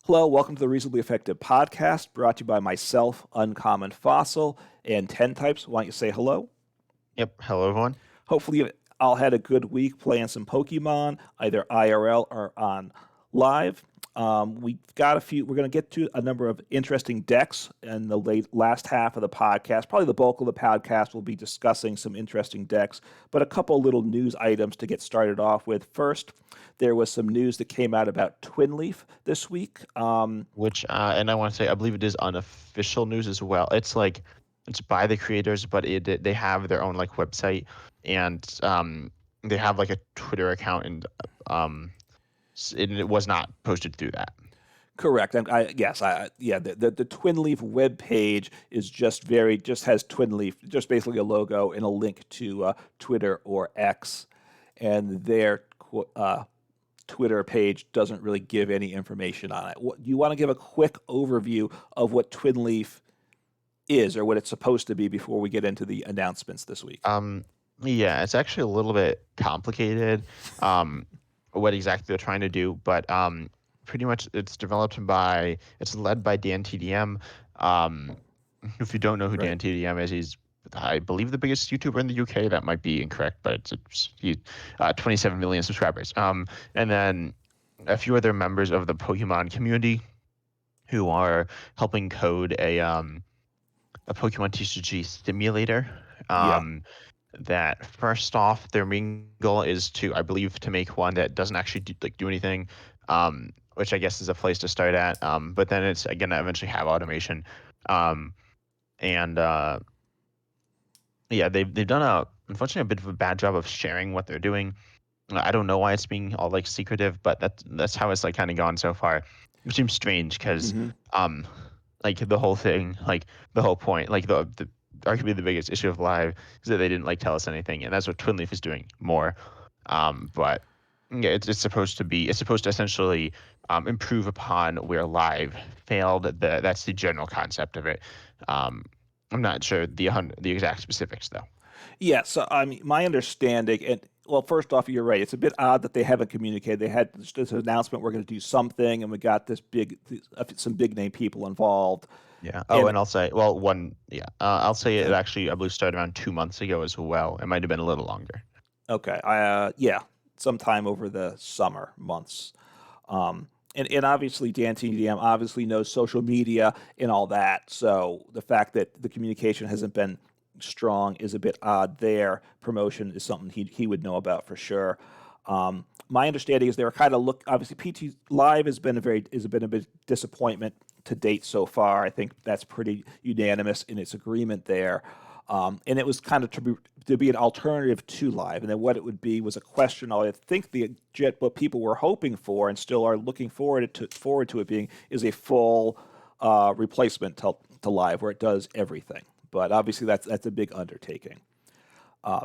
Hello, welcome to the Reasonably Effective podcast, brought to you by myself, Uncommon Fossil, and 10 Types. Why don't you say hello? Yep. Hello, everyone. Hopefully, you all had a good week playing some Pokemon, either IRL or on live. We've got a few. We're going to get to a number of interesting decks in the last half of the podcast. Probably the bulk of the podcast will be discussing some interesting decks, but a couple little news items to get started off with. First, there was some news that came out about Twinleaf this week. And I want to say, I believe it is unofficial news as well. It's by the creators, but they have their own website, and they have a Twitter account, and it was not posted through that. Correct. Yeah. The Twinleaf web page is just has Twinleaf, just basically a logo and a link to Twitter or X, and their Twitter page doesn't really give any information on it. You want to give a quick overview of what Twinleaf is or what it's supposed to be before we get into the announcements this week? Yeah, it's actually a little bit complicated, what exactly they're trying to do, but pretty much it's led by Dan TDM. If you don't know who Right. Dan TDM is, he's, I believe, the biggest YouTuber in the UK. That might be incorrect, but he's 27 million subscribers. And then a few other members of the Pokemon community who are helping code a Pokemon TCG simulator. Yeah. That first off, their main goal is to, I believe, to make one that doesn't actually do anything, which I guess is a place to start at. But then it's again to eventually have automation, um, and yeah, they've done unfortunately a bit of a bad job of sharing what they're doing. I don't know why it's being all secretive, but that's how it's kind of gone so far. It seems strange because Hmm. um the whole thing, the whole point, the arguably the biggest issue of live is that they didn't tell us anything, and that's what Twinleaf is doing more. But yeah, it's supposed to essentially improve upon where live failed. That's the general concept of it. Um, I'm not sure the exact specifics though. Yeah. So, I mean, my understanding, and well, first off, you're right. It's a bit odd that they haven't communicated. They had this announcement, we're going to do something, and we got some big name people involved. Yeah. Oh, And and I'll say, well, I'll say go it ahead. actually, I believe, started around 2 months ago as well. It might have been a little longer. Okay. Yeah, sometime over the summer months. And obviously Dan TDM obviously knows social media and all that. So the fact that the communication hasn't been strong is a bit odd there. Promotion is something he would know about for sure. My understanding is they were kind of obviously PT Live has been a bit disappointment to date so far. I think that's pretty unanimous in its agreement there. And it was kind of to be an alternative to live, and then what it would be was a question. I think what people were hoping for and still are looking forward to it being is a full replacement to live where it does everything. But obviously that's a big undertaking.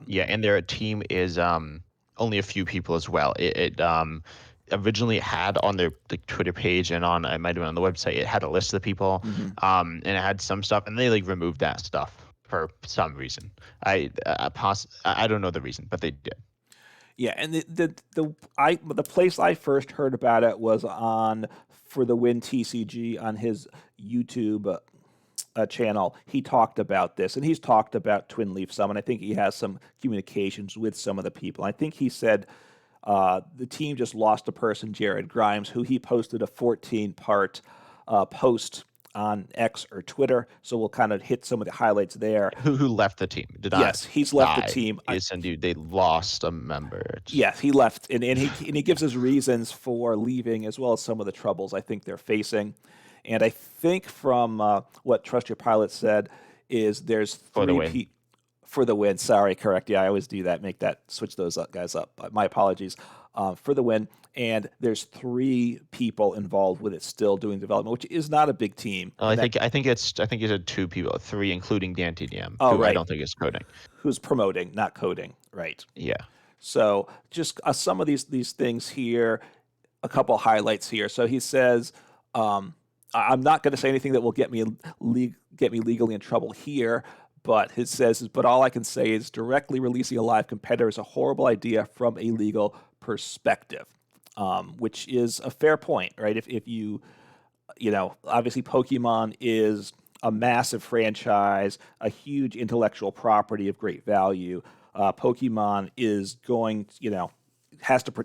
Yeah, and their team is only a few people as well. It originally had on their Twitter page and on, it might have been on the website, it had a list of people, Hmm. and it had some stuff, and they removed that stuff for some reason. I don't know the reason, but they did. Yeah, and the place I first heard about it was on For the Win TCG on his YouTube channel. He talked about this, and he's talked about Twinleaf some, and I think he has some communications with some of the people. I think he said the team just lost a person, Jared Grimes, who he posted a 14-part post on X or Twitter. So we'll kind of hit some of the highlights there. Who left the team? Did not Yes, he's left the die. team. Is indeed they lost a member. Yes, he left, and he gives his reasons for leaving as well as some of the troubles I think they're facing. And I think from what Trust Your Pilot said is there's For the three win. people for the win. Sorry, correct. Yeah, I always do that. Switch those guys up. My apologies. For the win, and there's three people involved with it still doing development, which is not a big team. Well, And that I think it's a two people, three including Dan TDM, oh who I right, don't think is coding. who's promoting, not coding, right? Yeah. So just some of these things here, a couple highlights here. So he says, I'm not going to say anything that will get me legally in trouble here. But it says, but all I can say is directly releasing a live competitor is a horrible idea from a legal perspective, which is a fair point, right? If you Obviously Pokemon is a massive franchise, a huge intellectual property of great value. Pokemon is going,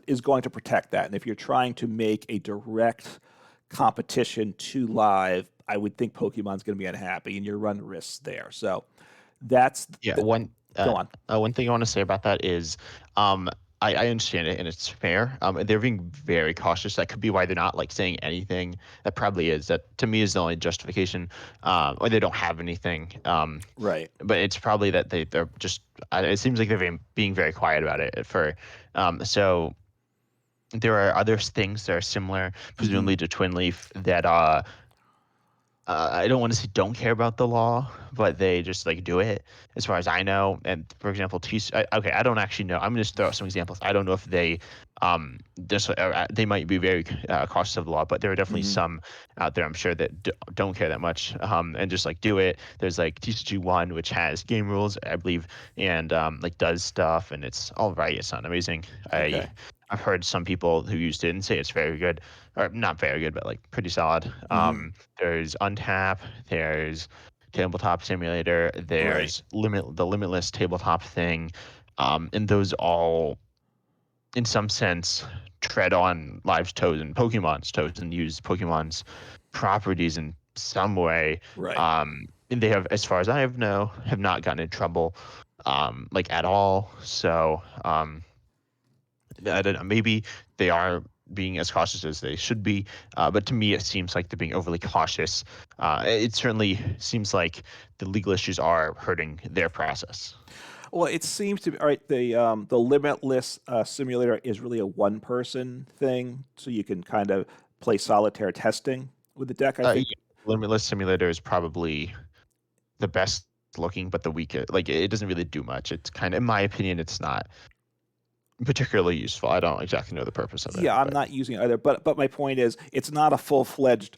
is going to protect that. And if you're trying to make a direct competition to live, I would think Pokemon's going to be unhappy, and you run risks there. So that's Yeah, the, go on. one thing I want to say about that is, um, I understand it and it's fair. And they're being very cautious. That could be why they're not like saying anything. That probably is. That to me is the only justification. Or they don't have anything. Right. But it's probably that they're just. It seems like they're being very quiet about it for. So there are other things that are similar, Hmm. presumably to Twinleaf, that I don't want to say don't care about the law, but they just like do it, as far as I know. And for example, okay, I don't actually know. I'm gonna just throw out some examples. I don't know if they, just they might be very cautious of the law, but there are definitely Hmm. some out there, I'm sure, that don't care that much, and just like do it. There's like TCG1, which has game rules, I believe, and like does stuff, and it's all right. It's not amazing. Okay. I've heard some people who used it and say it's very good, or not very good, but like pretty solid. Hmm. There's Untap, there's Tabletop Simulator, Right. there's the Limitless tabletop thing, and those all, in some sense, tread on Live's toes and Pokemon's toes and use Pokemon's properties in some way. Right. And they have, as far as I have not gotten in trouble, like at all. So, I don't know. Maybe they are being as cautious as they should be, but to me, it seems like they're being overly cautious. It certainly seems like the legal issues are hurting their process. Well, it seems to be all right. The limitless simulator is really a one person thing, so you can kind of play solitaire testing with the deck. I Yeah, think. Limitless Simulator is probably the best looking, but the weakest. Like it doesn't really do much. It's kind of, in my opinion, it's not particularly useful. I don't exactly know the purpose of it, Yeah, I'm but not using it either, but my point is, it's not a full fledged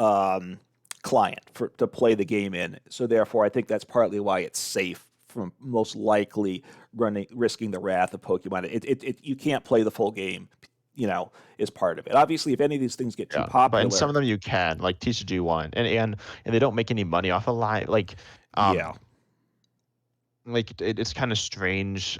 um, client for to play the game in. So therefore, I think that's partly why it's safe from most likely risking the wrath of Pokemon. You can't play the full game, is part of it. Obviously, if any of these things get too yeah. But in some popular, of them you can, like TCG1, and they don't make any money off a live. yeah, It's kind of strange.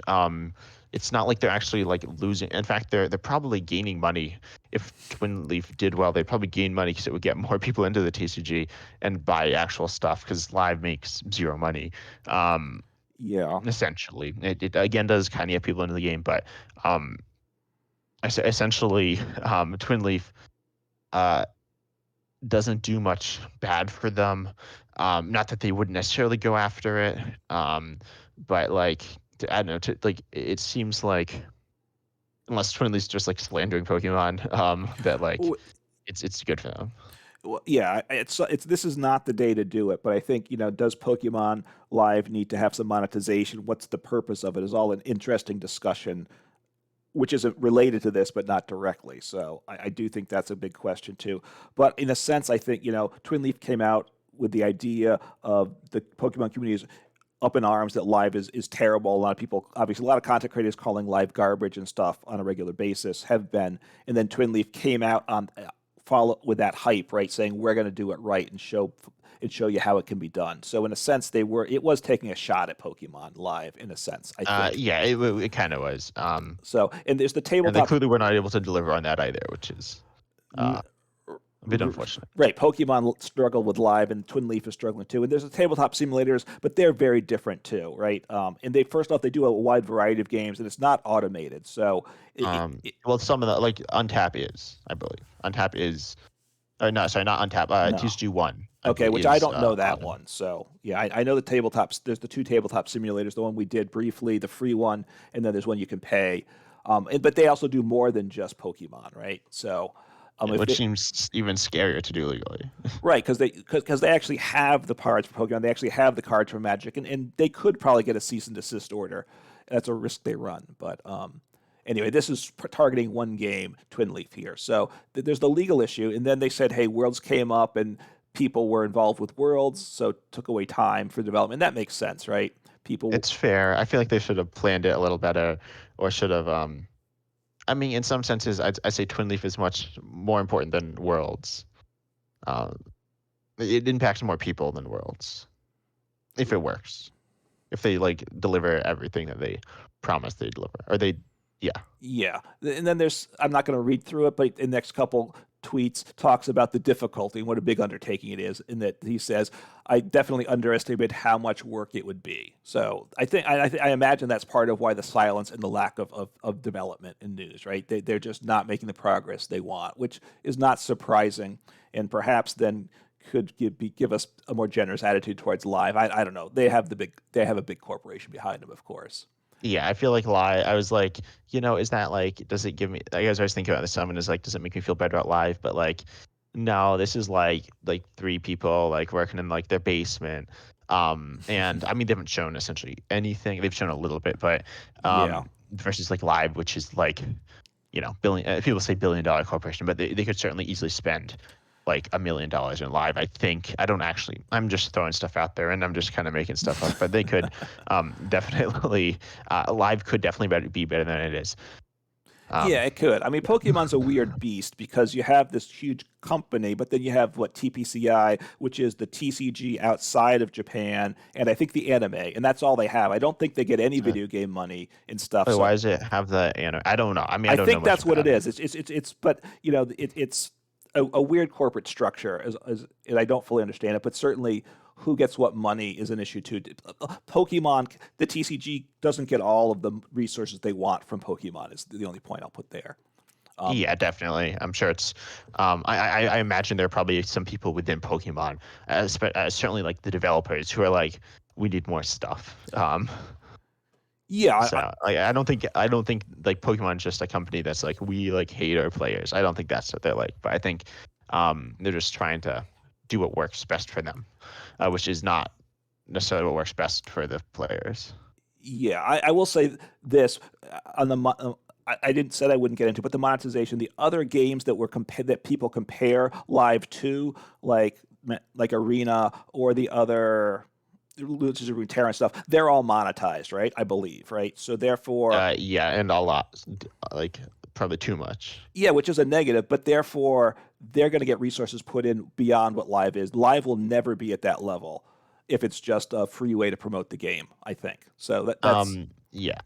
It's not like they're actually like losing. In fact, they're probably gaining money. If Twinleaf did well, they'd probably gain money because it would get more people into the TCG and buy actual stuff, because live makes zero money. Um, yeah. Essentially, it again does kind of get people into the game, but um, essentially, Twinleaf uh doesn't do much bad for them. Not that they wouldn't necessarily go after it, but like, I don't know. Like, it seems like, unless Twinlee's just like slandering Pokemon, that like it's good for them. Well, yeah, it's this is not the day to do it, but I think does Pokemon Live need to have some monetization? What's the purpose of it? Is all an interesting discussion, which isn't related to this, but not directly. So I do think that's a big question too. But in a sense, I think Twinleaf came out with the idea of the Pokemon community is up in arms that Live is terrible. A lot of people, obviously, a lot of content creators calling Live garbage and stuff on a regular basis have been, and then Twinleaf came out on follow with that hype, right, saying we're going to do it right and show you how it can be done. So in a sense, it was taking a shot at Pokemon Live in a sense, I think. Yeah, it kind of was. So and there's the And they tabletop. clearly were not able to deliver on that either, which is n- a bit unfortunate. Right, Pokemon struggled with Live, and Twin Leaf is struggling too. And there's the tabletop simulators, but they're very different too, right? And they first off, they do a wide variety of games, and it's not automated. So, Well, some of the like Untap is, I believe. Untap is, or no, sorry, not Untap. no, TCG1, I okay, believe, which I is don't know that automated. one. So yeah, I know the tabletops. There's the two tabletop simulators. The one we did briefly, the free one, and then there's one you can pay. But they also do more than just Pokemon, right? So, if Which it, seems even scarier to do legally. right, because they actually have the cards for Pokemon. They actually have the cards for Magic, and they could probably get a cease and desist order. That's a risk they run. But anyway, this is targeting one game, Twin Leaf here. So there's the legal issue, and then they said, hey, Worlds came up, and people were involved with Worlds, so it took away time for development. That makes sense, right? People, It's fair. I feel like they should have planned it a little better, or should have. I mean, in some senses, I say Twin Leaf is much more important than Worlds. Um, it impacts more people than Worlds if it works. If they like deliver everything that they promise they deliver, or they, yeah, Yeah. And then there's, I'm not going to read through it, but the next couple tweets talks about the difficulty and what a big undertaking it is. In that he says, I definitely underestimated how much work it would be. So I imagine that's part of why the silence and the lack of development in news, right? They're just not making the progress they want, which is not surprising. And perhaps then could give us a more generous attitude towards live. I don't know. They have a big corporation behind them, of course. yeah. I feel like Live. I was like, is that like, does it give me? I guess I was thinking about this summon is like, does it make me feel better at Live? But like, no, this is like three people like working in like their basement. And I mean they haven't shown essentially anything. They've shown a little bit, but Yeah. versus like Live, which is like billion. People say $1 billion corporation, but they could certainly easily spend like $1 million in Live. I think I don't actually. I'm just throwing stuff out there, and I'm just kind of making stuff up. But they could definitely Live could definitely be better than it is. Yeah, Um, it could. I mean, Pokemon's a weird beast because you have this huge company, but then you have what TPCI, which is the TCG outside of Japan, and I think the anime, and that's all they have. I don't think they get any video game money and stuff. why So does it have the anime? I don't know. I mean, I I don't know think much that's what it about it. is. But it's a weird corporate structure, and I don't fully understand it. But certainly, who gets what money is an issue too. Pokemon, the TCG doesn't get all of the resources they want from Pokemon. Is the only point I'll put there. Um, Yeah, definitely. I'm sure it's. I imagine there are probably some people within Pokemon, certainly like the developers who are like, we need more stuff. yeah, So like, I don't think like Pokemon's just a company that's like we like hate our players. I don't think that's what they're like. But I think they're just trying to do what works best for them, which is not necessarily what works best for the players. yeah. I will say this on I didn't said I wouldn't get into, but the monetization, the other games that that people compare live to, like Arena or the other Luchas of Runeterra and stuff, they're all monetized, right? I believe, right? So therefore, Yeah, and a lot, like probably too much. yeah, which is a negative, but therefore they're going to get resources put in beyond what live is. Live will never be at that level if it's just a free way to promote the game. I think so. That's Yeah,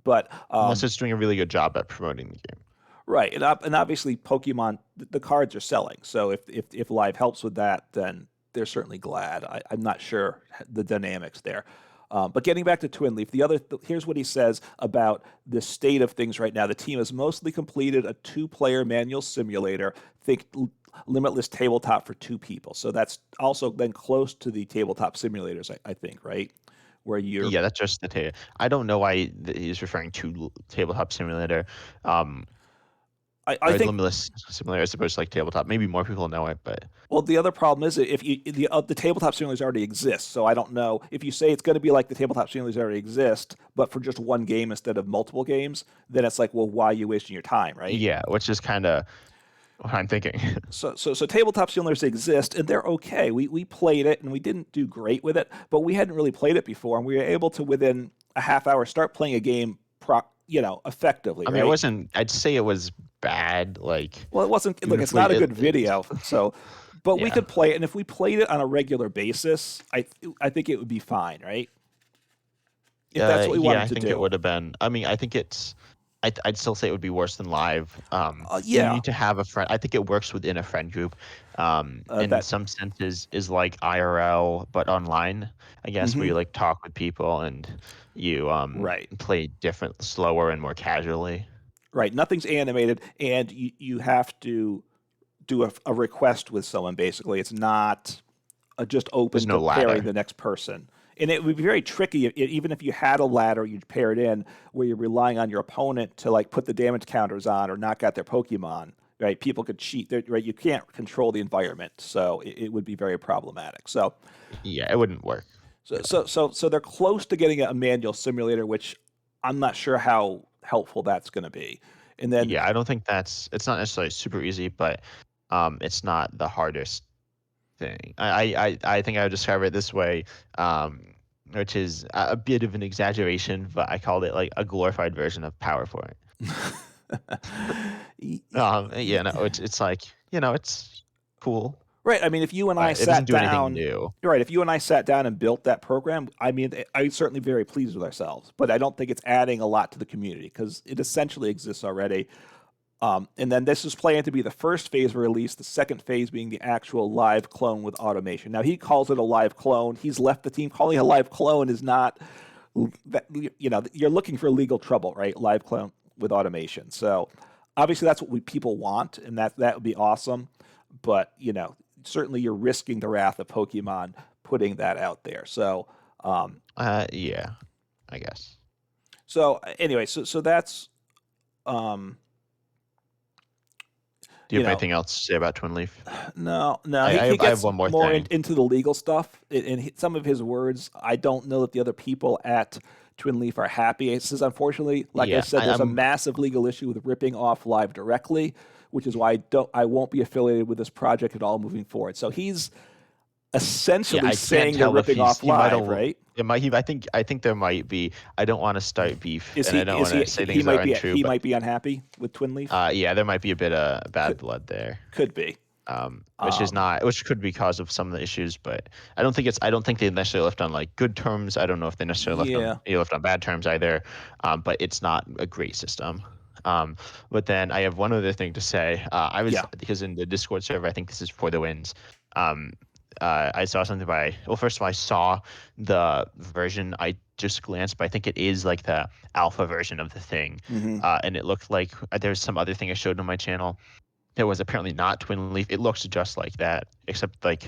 but unless it's doing a really good job at promoting the game. right, and obviously Pokemon the cards are selling. So if live helps with that, then they're certainly glad. I'm not sure the dynamics there. But getting back to Twinleaf, here's what he says about the state of things right now. The team has mostly completed a two-player manual simulator. Think limitless tabletop for two people. So that's also then close to the tabletop simulators, I think, right? Where you're, Yeah, that's just the I don't know why he's referring to tabletop simulator, um, I or think limitless simulator as opposed to like tabletop. Maybe more people know it, but well, the other problem is if the tabletop simulators already exist, so I don't know if you say it's going to be like the tabletop simulators already exist, but for just one game instead of multiple games, then it's like, well, why are you wasting your time, right? yeah, which is kind of what I'm thinking. So tabletop simulators exist and they're okay. We played it and we didn't do great with it, but we hadn't really played it before, and we were able to within a half hour start playing a game, effectively, I mean, it right? wasn't. I'd say it was bad. Like Well, it wasn't. even Look, if it's we, not a good video, so but we yeah, could play it, and if we played it on a regular basis, I think it would be fine, right? If that's what we yeah, wanted I to think it do. would have been. I mean, I think it's. I'd still say it would be worse than live. You Yeah, need to have a friend. I think it works within a friend group. In that. some senses, is like IRL but online. I guess where Hmm. you like talk with people and you Right, play different, slower and more casually. right. Nothing's animated, and you have to do a request with someone. Basically, it's not just There's open to no pairing ladder. the next person. And it would be very tricky even if you had a ladder, you'd pair it in where you're relying on your opponent to like put the damage counters on or knock out their Pokemon. Right? People could cheat. Right? You can't control the environment, so it would be very problematic. Yeah, it wouldn't work. Yeah. So they're close to getting a manual simulator, which I'm not sure how helpful that's going to be. And then Yeah, I don't think it's not necessarily super easy, but it's not the hardest thing. I think I would describe it this way, which is a bit of an exaggeration, but I called it like a glorified version of PowerPoint. y- Yeah, no, it's like it's cool. Right. I mean, if you and I but it doesn't sat do anything down, new. right, if you and I sat down and built that program, I mean, I'm certainly very pleased with ourselves, but I don't think it's adding a lot to the community because it essentially exists already. And then this is planned to be the first phase of release, the second phase being the actual live clone with automation. Now, he calls it a live clone. He's left the team. Calling it a live clone is not, you're looking for legal trouble, right? Live clone with automation. So obviously that's what people want, and that would be awesome. But, certainly you're risking the wrath of Pokemon putting that out there. Yeah, I guess. So anyway, so that's, um, Do you you have know, anything else to say about Twinleaf? no, I, I he have I have gets one more more thing. into the legal stuff. Some of his words, I don't know that the other people at Twin Leaf are happy. It says, unfortunately, like I Yeah, said, there's a massive legal issue with ripping off Live directly, which is why I won't be affiliated with this project at all moving forward. So he's yeah, essentially I can't saying they're tell if ripping off he might Live, have. right? It might. I think there might be. I don't want to start beef, Is and he I don't is want he to say things that are untrue. he But might be unhappy with Twin Leaf? yeah, there might be a bit of bad Could blood there. could be. Which is Um, not, which could be cause of some of the issues, but I don't think they necessarily left on like good terms. I don't know if they necessarily yeah, left on bad terms either. But it's not a great system. Um, but then I have one other thing to say. I was yeah. because in the Discord server, I think this is for the wins. Um, I saw something well, first of all, I saw the version. I just glanced, but I think it is like the alpha version of the thing. Hmm. And it looked like there's some other thing I showed on my channel that was apparently not Twin Leaf. It looks just like that, except like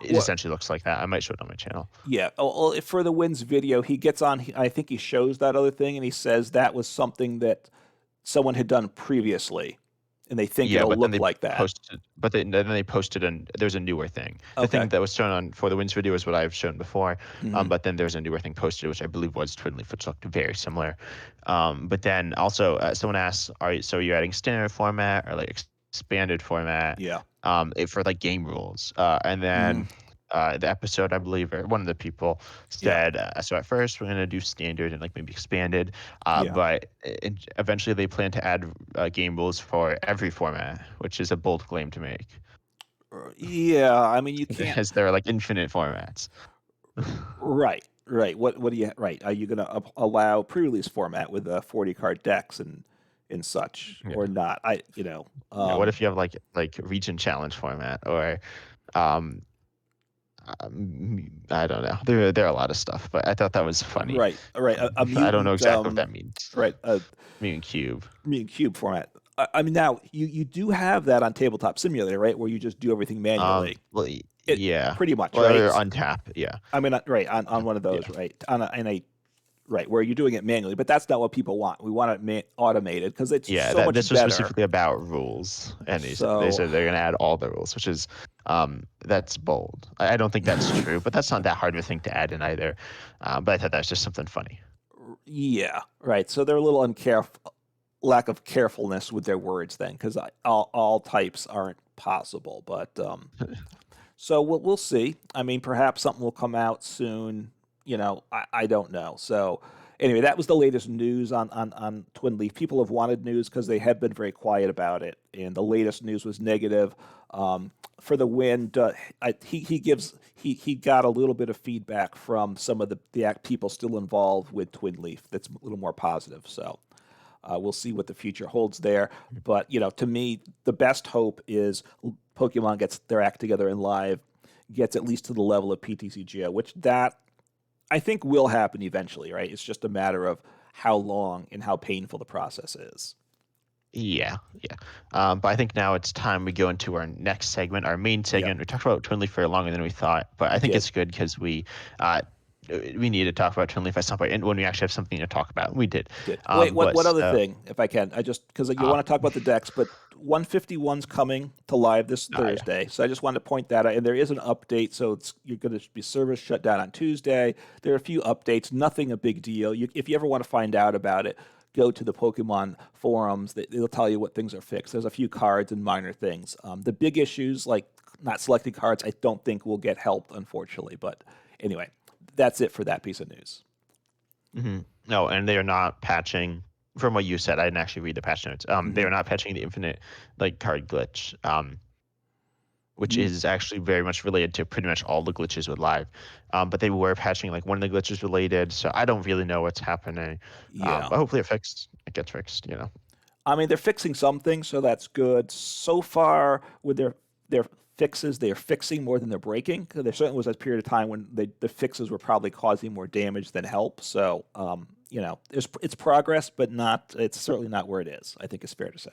it What? essentially looks like that. I might show it on my channel. Yeah. Oh, for the wins video, he gets on. I think he shows that other thing, and he says that was something that someone had done previously, and they think Yeah, it'll but then look they like that. posted, then they posted, and there's a newer thing. The Okay. thing that was shown on for the wins video is what I've shown before, Hmm. but then there's a newer thing posted, which I believe was Twin Leaf, which looked very similar. But then also someone asked, so you're adding standard format or like expanded format, Yeah. for like game rules, and Hmm. then. The episode, I believe, or one of the people Yeah. said, so at first we're gonna do standard and like maybe expanded, Yeah. but eventually they plan to add game rules for every format, which is a bold claim to make, Yeah. I mean, you can't. because there are like infinite formats. Right. Right. What do you? Right. Are you going to allow pre-release format with 40 card decks and such, Yeah. or not? Yeah. What if you have like region challenge format or um, I don't know. There are a lot of stuff, but I thought that was funny. right. Right. A I don't know mutant. exactly what that means. Right. Mutant cube. Mutant cube format. I mean, now you do have that on Tabletop Simulator, right? Where you just do everything manually. Well, It yeah. pretty much, Well, right? or untap. Yeah. I mean, right on one of those, Yeah. right? In a right where you're doing it manually, but that's not what people want. We want it automated because it's Yeah, so much this was better. specifically about rules, and they So said they're gonna add all the rules, which is that's bold. I don't think that's true, but that's not that hard of a thing to add in either. But I thought that was just something funny. yeah, right. So they're a little uncareful, lack of carefulness with their words then, because all types aren't possible. But so we'll see. I mean, perhaps something will come out soon. I don't know. So anyway, that was the latest news on Twin Leaf. People have wanted news because they have been very quiet about it, and the latest news was negative. For the wind, he got a little bit of feedback from some of the people still involved with Twin Leaf. That's a little more positive. So we'll see what the future holds there. But to me, the best hope is Pokemon gets their act together in live, gets at least to the level of PTCGO, which that I think will happen eventually. Right? It's just a matter of how long and how painful the process is. Yeah, yeah. But I think now it's time we go into our next segment, our main Yep, segment. We talked about Twin Leaf for longer than we thought, but I we think did. it's good because uh, we need to talk about Twin Leaf at some point, and when we actually have something to talk about, we did. Did. Wait, what But other thing, if I can? I just because you uh, want to talk about the decks, but 151's coming to live this yeah. Thursday, so I just wanted to point that out. And there is an update, so you're going to be service shut down on Tuesday. There are a few updates, nothing a big deal. If you ever want to find out about it, go to the Pokemon forums. They'll tell you what things are fixed. There's a few cards and minor things. The big issues like not selecting cards, I don't think will get helped, unfortunately. But anyway, that's it for that piece of news. No, and they are not patching. From what you said, I didn't actually read the patch notes. They Hmm. are not patching the infinite like card glitch. which Mm, is actually very much related to pretty much all the glitches with live. But they were patching like one of the glitches related, so I don't really know what's happening. yeah. But hopefully it gets fixed. I mean, they're fixing some things, so that's good. So far, with their fixes, they are fixing more than they're breaking. 'Cause there certainly was a period of time when the fixes were probably causing more damage than help. So, it's progress, but not. It's certainly not where it is. I think it's fair to say.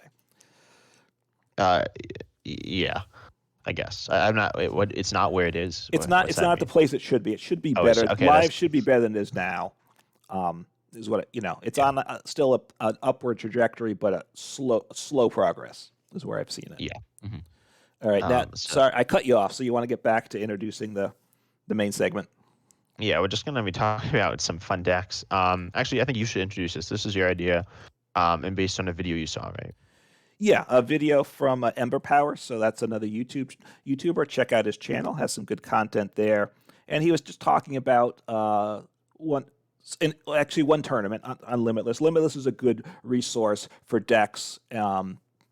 Uh, yeah, I guess I'm not. It's not where it is. It's not. What's It's that not the mean? place it should be. It should be Oh, it's better. okay. Live should be better than it is now. Is what it's Yeah, on still an upward trajectory, but a slow progress is where I've seen it. yeah. hmm All right, now So sorry I cut you off. So you want to get back to introducing the main segment? yeah, we're just gonna be talking about some fun decks. Actually, I think you should introduce this. This is your idea, and based on a video you saw, right? Yeah, a video from Ember Power. So that's another YouTuber. Check out his channel; has some good content there. And he was just talking about one, actually one tournament on Limitless. Limitless is a good resource for decks,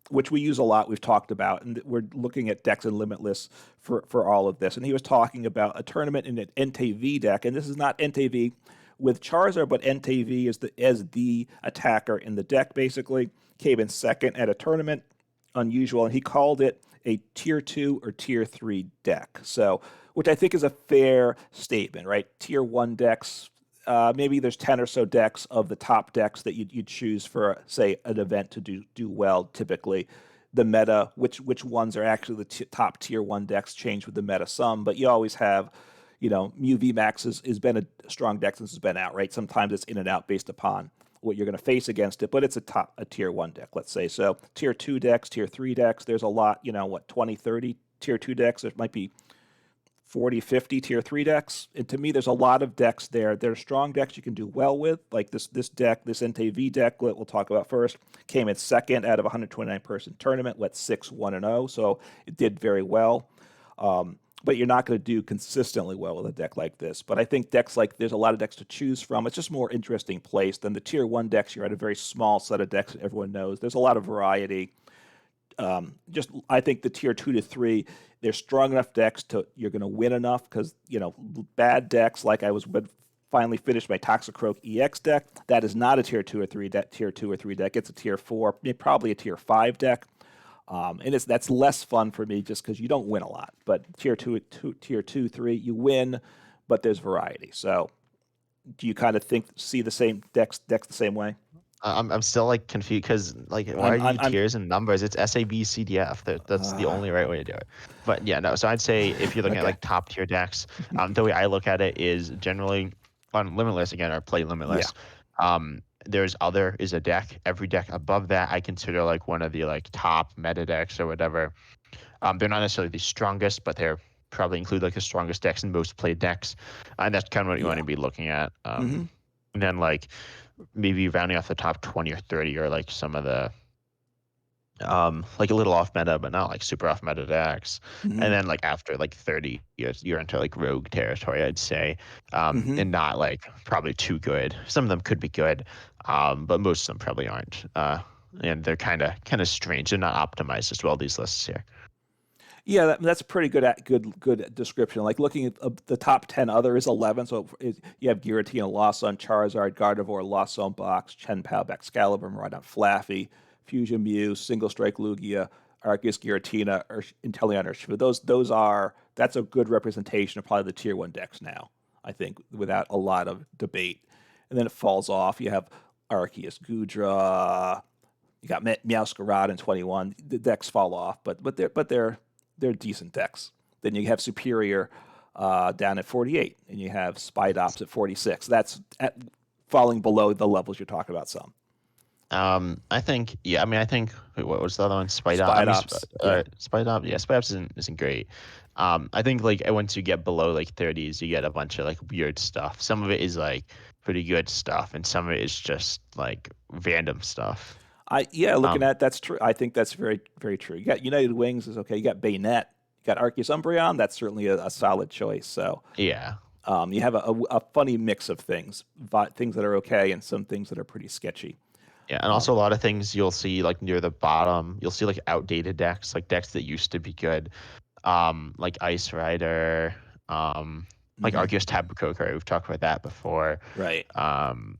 which we use a lot. We've talked about, and we're looking at decks in Limitless for all of this. And he was talking about a tournament in an NTV deck, and this is not NTV with Charizard, but NTV is the attacker in the deck. Basically, came in second at a tournament, unusual, and he called it a tier 2 or tier 3 deck. So, which I think is a fair statement, right? Tier 1 decks, maybe there's 10 or so decks of the top decks that you'd choose for, say, an event to do well. Typically, the meta, which ones are actually the top tier 1 decks, change with the meta some, but you always have, Mew VMAX has been a strong deck since it's been out, right? Sometimes it's in and out based upon what you're going to face against it, but it's a tier 1 deck, let's say. So tier 2 decks, tier 3 decks, there's a lot, 20, 30 tier 2 decks. There might be 40, 50 tier 3 decks. And to me, there's a lot of decks there. They're strong decks you can do well with, like this deck, this NTV deck that we'll talk about first, came in second out of a 129-person tournament, went 6-1-0, so it did very well. But you're not going to do consistently well with a deck like this. But I think decks like there's a lot of decks to choose from. It's just more interesting placed than the tier 1 decks. You're at a very small set of decks that everyone knows. There's a lot of variety. I think the tier 2 to 3, they're strong enough decks to you're going to win enough because bad decks like I was finally finished my Toxicroak EX deck. That is not a tier 2 or 3 deck. Tier 2 or 3 deck. It's a tier 4, probably a tier 5 deck. And that's less fun for me just because you don't win a lot. But tier 2, 3, you win, but there's variety. So, do you kind of see the same decks the same way? I'm still like confused because like why are you I'm tiers and numbers? It's SABCDF. That's the only right way to do it. But yeah, no. So I'd say if you're looking at okay. like top tier decks, the way I look at it is generally on Limitless again or play Yeah, Limitless. There's other is a deck. Every deck above that I consider like one of the like top meta decks or whatever. They're not necessarily the strongest, but they're probably include like the strongest decks and most played decks, and that's kind of what you want yeah. to be looking at. Mm-hmm. And then like maybe rounding off the top 20 or 30 or like some of the like a little off meta but not like super off meta decks, Mm-hmm. and then like after like 30 years you're into like rogue territory, I'd say, Mm-hmm. and not like probably too good. Some of them could be good, but most of them probably aren't, and they're kind of strange. They're not optimized as well, these lists here. Yeah, that's a pretty good description. Like looking at the top 10 other is 11. So you have Giratina, Lost on Charizard, Gardevoir, Lost on Box, Chen Pao, Excalibur, Miraidon, Flaffy, Fusion Mew, Single Strike Lugia, Arceus, Giratina, Inteleon, Urshifu. That's a good representation of probably the tier 1 decks now, I think, without a lot of debate. And then it falls off. You have Arceus, Gudra, you got Meowscarada in 21. The decks fall off, but they're decent decks. Then you have Superior down at 48, and you have Spidops at 46. That's falling below the levels you're talking about. Some I think, yeah. I mean, I think wait, what was the other one? Spite Up. I mean, Spidops, yeah, Spite Up. Yeah, Spite Up isn't great. I think like once you get below like 30s, you get a bunch of like weird stuff. Some of it is like pretty good stuff, and some of it is just like random stuff. looking Um, at that's true. I think that's very very true. You got United Wings is okay. You got Bayonet. You got Arceus Umbreon. That's certainly a solid choice. So yeah, you have a funny mix of things, things that are okay and some things that are pretty sketchy. yeah, and also a lot of things you'll see like near the bottom. You'll see like outdated decks, like decks that used to be good. like Ice Rider, like Hmm. Arceus Tabu Kokiri. We've talked about that before. Right. Um,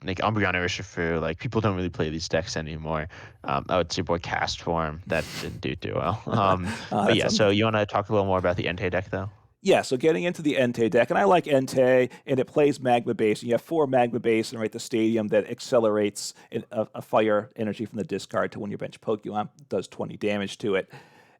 like Umbreon Urshifu, like people don't really play these decks anymore. I would say boy Cast Form that didn't do too well. But That's yeah, so you want to talk a little more about the Entei deck though? Yeah, so getting into the Entei deck, and I like Entei, and it plays Magma Base, and you have 4 Magma Base, and right, the stadium that accelerates a fire energy from the discard to when your bench Pokemon does 20 damage to it.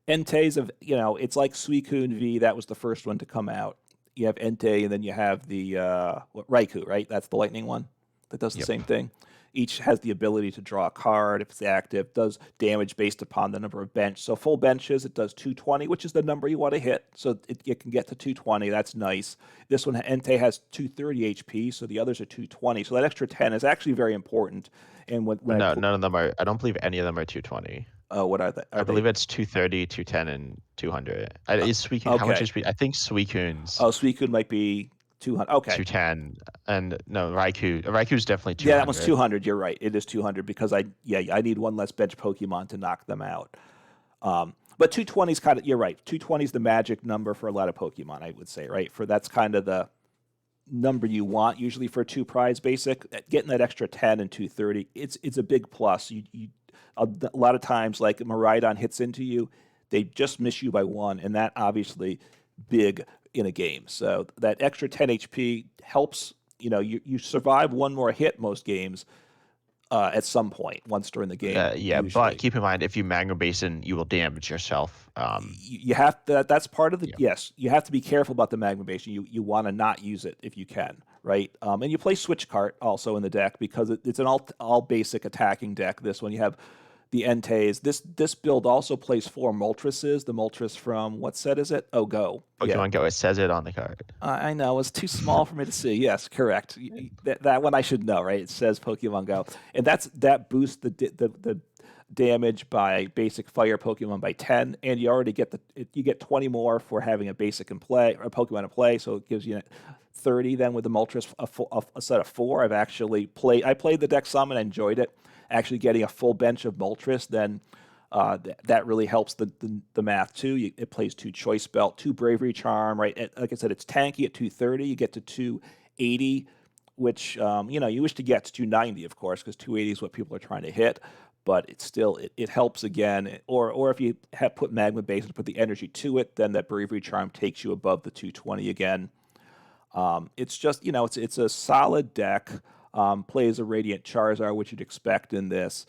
Entei's it's like Suicune V, that was the first one to come out. You have Entei, and then you have the Raikou, right? That's the lightning one that does the Yep. same thing. Each has the ability to draw a card if it's active, does damage based upon the number of bench. So full benches, it does 220, which is the number you want to hit. So it can get to 220. That's nice. This one, Entei, has 230 HP, so the others are 220. So that extra 10 is actually very important. And when I No, put, none of them are. I don't believe any of them are 220. what are they? I Are they? believe it's 230, 210, and 200. Uh, Is Suicune, how much okay. is I think Suicune's Oh, Suicune might be 200. Okay. 210, and no, Raiku's definitely Yeah, that one's 200. 200. You're right. It is 200 because I need one less bench Pokemon to knock them out. But 220 is kind of, you're right. 220 is the magic number for a lot of Pokemon, I would say, right? For that's kind of the number you want usually for a 2 prize basic. Getting that extra 10 and 230, it's a big plus. A lot of times, like Miraidon hits into you, they just miss you by 1, and that obviously big in a game. So that extra 10 HP helps. You survive one more hit most games at some point once during the game, Yeah, but usually. keep in mind if you Mango Basin, you will damage yourself. You have to, that's part of the, Yeah. yes, you have to be careful about the magmation. You want to not use it if you can, right? And you play switch cart also in the deck because it's an all basic attacking deck. This one you have the Entei's. This build also plays 4 Moltres. The Moltres from, what set is it? Oh, Go. Yeah. Pokemon Go, it says it on the card. I know it's too small for me to see. Yes, correct. That one I should know, right? It says Pokemon Go, and that boosts the damage by basic fire Pokemon by 10, and you already get you get 20 more for having a basic in play or a Pokemon in play, so it gives you 30. Then with the Moltres, a set of 4. I played the deck some and enjoyed it. Actually, getting a full bench of Moltres, then that really helps the math too. It plays 2 Choice Belt, 2 Bravery Charm, right? Like I said, it's tanky at 230. You get to 280, which you wish to get to 290, of course, because 280 is what people are trying to hit. But it helps again. Or if you have put Magma Base and put the energy to it, then that Bravery Charm takes you above the 220 again. It's just it's a solid deck. Plays a Radiant Charizard, which you'd expect in this.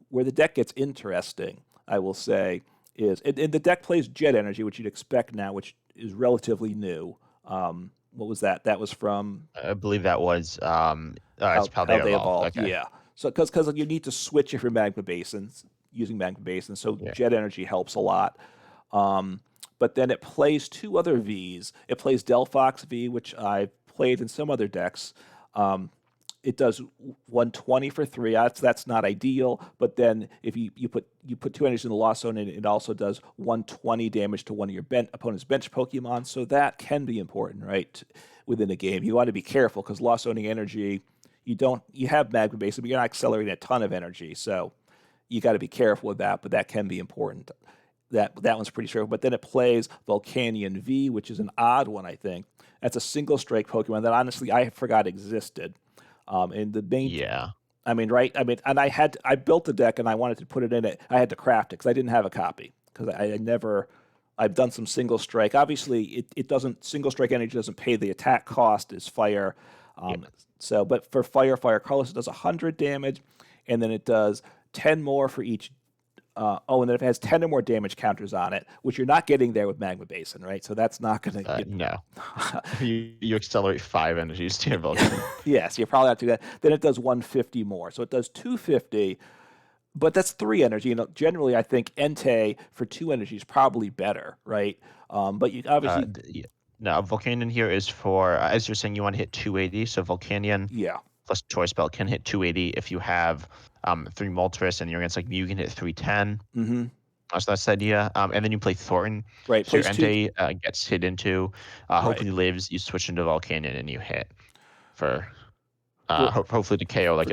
Where the deck gets interesting, I will say, is and the deck plays Jet Energy, which you'd expect now, which is relatively new. What was that? That was from I believe that was it's how Paldea they Evolved. evolved. Okay. Yeah. So because you need to switch if you're Magma Basins using Magma Basins, so Yeah. Jet Energy helps a lot. But then it plays 2 other Vs. It plays Delphox V, which I've played in some other decks. It does 120 for 3. That's not ideal. But then if you put 2 energies in the Lost Zone, and it also does 120 damage to one of your opponent's bench Pokemon. So that can be important, right? Within a game, you want to be careful because Lost Zoning energy, you have Magma Base, but you're not accelerating a ton of energy. So you got to be careful with that. But that can be important. That one's pretty sure. But then it plays Volcanion V, which is an odd one, I think. That's a single strike Pokemon that honestly I forgot existed. And the main, Yeah. I mean, right? I mean, and I built the deck and I wanted to put it in it. I had to craft it because I didn't have a copy because I never. I've done some single strike. Obviously, it doesn't single strike energy doesn't pay the attack cost as fire. Yeah. But for fire colorless, it does 100 damage, and then it does 10 more for each. And then if it has 10 or more damage counters on it, which you're not getting there with Magma Basin, right? So that's not going to get. No. You accelerate 5 energies to your Volcanion. Yes, you probably have to do that. Then it does 150 more. So it does 250, but that's 3 energy. Generally, I think Entei for 2 energy is probably better, right? But you obviously, Yeah. No, Volcanion here is for, as you're saying, you want to hit 280. So Volcanion yeah. plus Choice Belt can hit 280 if you have 3 Moltres and you're against like you can hit 310. Mm-hmm. So that's the idea. And then you play Thornton. Right. So your Plays 2. Entei gets hit into, Right. hopefully lives, you switch into Volcanion and you hit for For, hopefully to KO like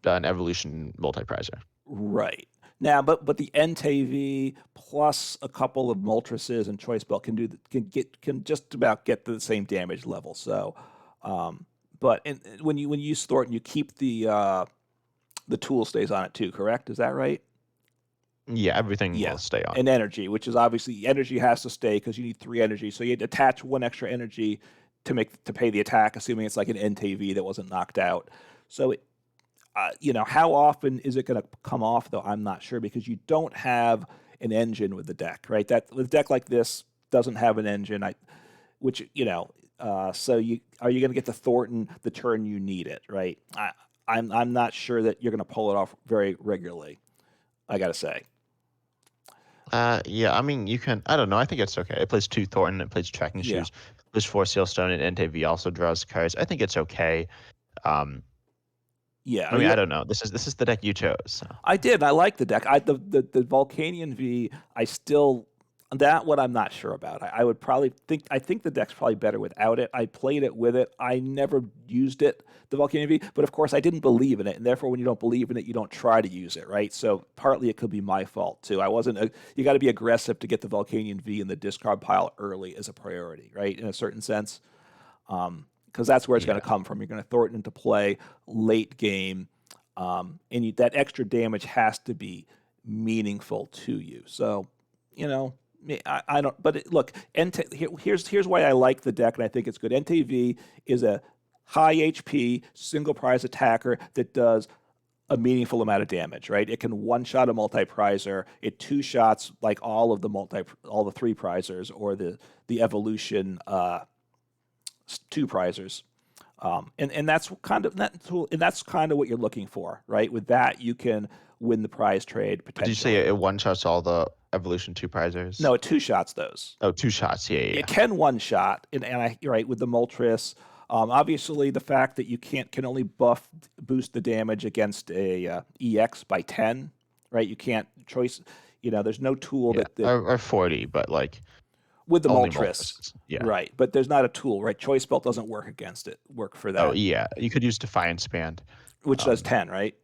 for an evolution multi-prizer. Right. Now, but the NTV plus a couple of Moltres and Choice Belt can just about get to the same damage level. So, um, but when you use Thornton, you keep the tool stays on it too. Correct? Is that right? Yeah, everything Yeah. will stay on. And energy, which is obviously energy has to stay because you need 3 energy. So you attach 1 extra energy to pay the attack, assuming it's like an NTV that wasn't knocked out. So how often is it going to come off though? I'm not sure because you don't have an engine with the deck, right? That with a deck like this doesn't have an engine. Which so are you going to get the Thornton the turn you need it, right? I'm not sure that you're going to pull it off very regularly. I got to say, Yeah, I mean, you can. I don't know. I think it's okay. It plays 2 Thornton. It plays Tracking yeah, Shoes. It plays 4 Sealstone, and NTV also draws cards. I think it's okay. Um, yeah. I mean, I don't know. This is the deck you chose. So. I did. I like the deck. The Volcanion V. I still that one I'm not sure about. I would probably think. I think the deck's probably better without it. I played it with it. I never used it, the Volcanion V. But of course, I didn't believe in it, and therefore, when you don't believe in it, you don't try to use it, right? So partly it could be my fault too. I wasn't. You got to be aggressive to get the Volcanion V in the discard pile early as a priority, right? In a certain sense, because that's where it's going Yeah. to come from. You're going to throw it into play late game, that extra damage has to be meaningful to you. So, you know, I don't. But look, here's why I like the deck, and I think it's good. NTV is a high HP single prize attacker that does a meaningful amount of damage, right? It can one shot a multi prizer. It two shots like all the three prizers or the evolution two prizers. And that's kind of what you're looking for, right? With that, you can win the prize trade But did you say potentially. it one shots all the Evolution 2 prizers? No, it two shots those. Oh, 2 shots. Yeah, yeah, It yeah. can one shot, you're right with the Moltres. Obviously, the fact that you can only boost the damage against a EX by 10, right? You can't choice. There's no tool Yeah. that Or 40, but like with the only Moltres, Moltres. Yeah. right? But there's not a tool, right? Choice belt doesn't work for Oh, that, yeah. You could use Defiance Band. which does Um, 10, right?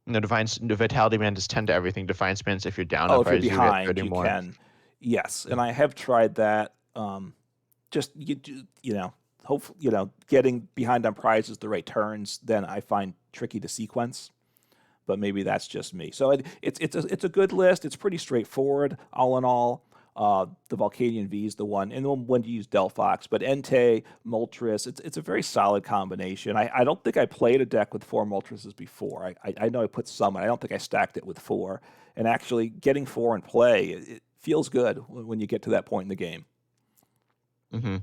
no, the Vitality Band is 10 to everything. Defiance Bands, if you're down Oh, on if you're prizes, you get behind, 30 you more. can. Yes, and I have tried that. Just hopefully, getting behind on prizes the right turns, then I find tricky to sequence. But maybe that's just me. So it's a good list. It's pretty straightforward, all in all. The Volcanion V is the one, and the one to use Delphox. But Entei, Moltres, it's a very solid combination. I don't think I played a deck with 4 Moltreses before. I know I put some, and I don't think I stacked it with 4. And actually, getting 4 in play, it feels good when you get to that point in the game. Mm-hmm.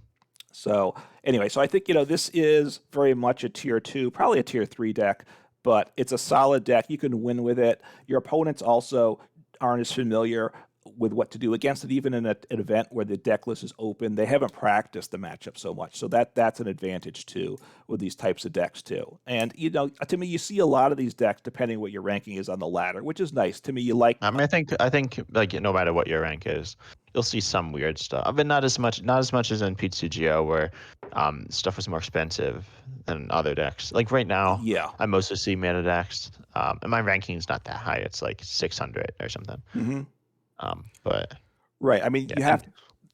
So anyway, so I think this is very much a tier 2, probably a tier 3 deck, but it's a solid deck. You can win with it. Your opponents also aren't as familiar with what to do against it, even in an event where the deck list is open. They haven't practiced the matchup so much, so that's an advantage too with these types of decks too. And to me, you see a lot of these decks depending what your ranking is on the ladder, which is nice. To me, you like. I mean, I think like no matter what your rank is, you'll see some weird stuff. But not as much as in PTGO where stuff is more expensive than other decks. Like right now, Yeah. I mostly see mana decks, and my ranking is not that high. It's like 600 or something. Hmm. But Right. I mean, yeah, you have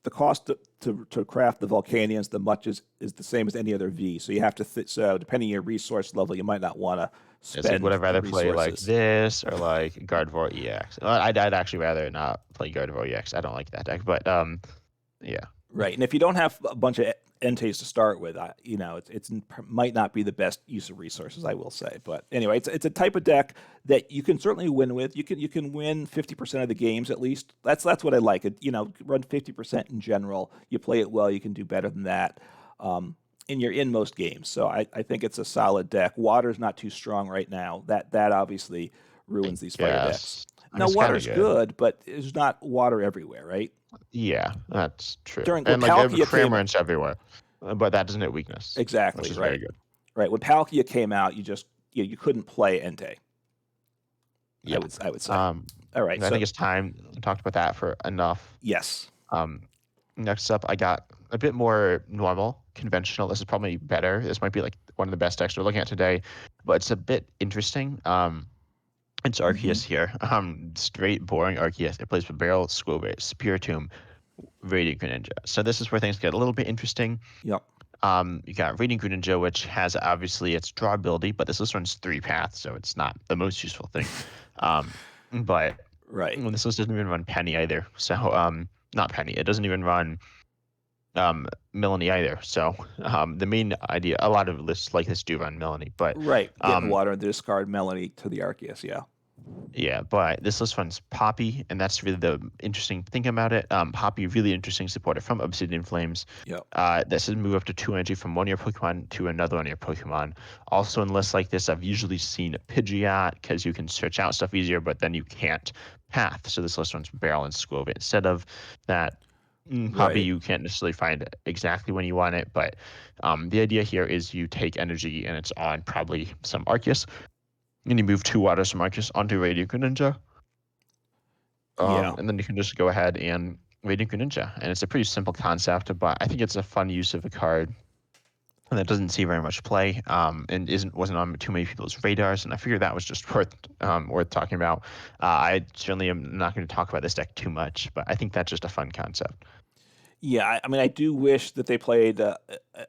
the cost to craft the Volcanians. The much is the same as any other V. So you have to so depending on your resource level, you might not want to it's like would spend I the rather play like resources. this or like Gardevoir EX? Well, I'd actually rather not play Gardevoir EX. I don't like that deck. But yeah, Right. And if you don't have a bunch of entes to start with, it's might not be the best use of resources, I will say. But anyway, it's a type of deck that you can certainly win with. You can win 50% of the games at least. That's what I like. Run 50% in general. You play it well, you can do better than that. And you're in most games. So I think it's a solid deck. Water's not too strong right now. That obviously ruins these fire decks. yes. I mean, Now it's kind of water's good. good, but there's not water everywhere, right? Yeah, that's true. During when And like Palkia came Cramorant's everywhere, but that doesn't hit weakness, which exactly is very right. good. Right. When Palkia came out, you couldn't play Entei. I Yeah. would say. Um, All right. I So think it's time we talked about that for enough. yes. Um, Next up, I got a bit more normal, conventional. This is probably better. This might be like one of the best decks we're looking at today, but it's a bit interesting. It's Hmm. Arceus here. Straight boring Arceus. It plays with Barrel, Squilbait, Spiritomb, Radiant Greninja. So this is where things get a little bit interesting. Yep. You got Radiant Greninja, which has obviously its draw ability, but this runs 3 paths, so it's not the most useful thing. Um, but Right. this list doesn't even run Penny either. So not Penny. It doesn't even run Melanie either. So the main idea, a lot of lists like this do run Melanie, but Right. Get in the um, water and discard Melanie to the Arceus. Yeah. yeah, but this list runs Poppy, and that's really the interesting thing about it. Poppy, really interesting supporter from Obsidian Flames. Yep. That says move up to 2 energy from one of your Pokemon to another one of your Pokemon. Also, in lists like this, I've usually seen Pidgeot because you can search out stuff easier, but then you can't path. So this list runs Barrel and Squove. Instead of that, Poppy, Right. you can't necessarily find exactly when you want it, but the idea here is you take energy and it's on probably some Arceus, and you move 2 waters from Arceus onto Radiant Greninja. Yeah. And then you can just go ahead and Radiant Greninja. And it's a pretty simple concept, but I think it's a fun use of a card that doesn't see very much play, and wasn't on too many people's radars. And I figured that was just worth talking about. I certainly am not going to talk about this deck too much, but I think that's just a fun concept. Yeah. I mean, I do wish that they played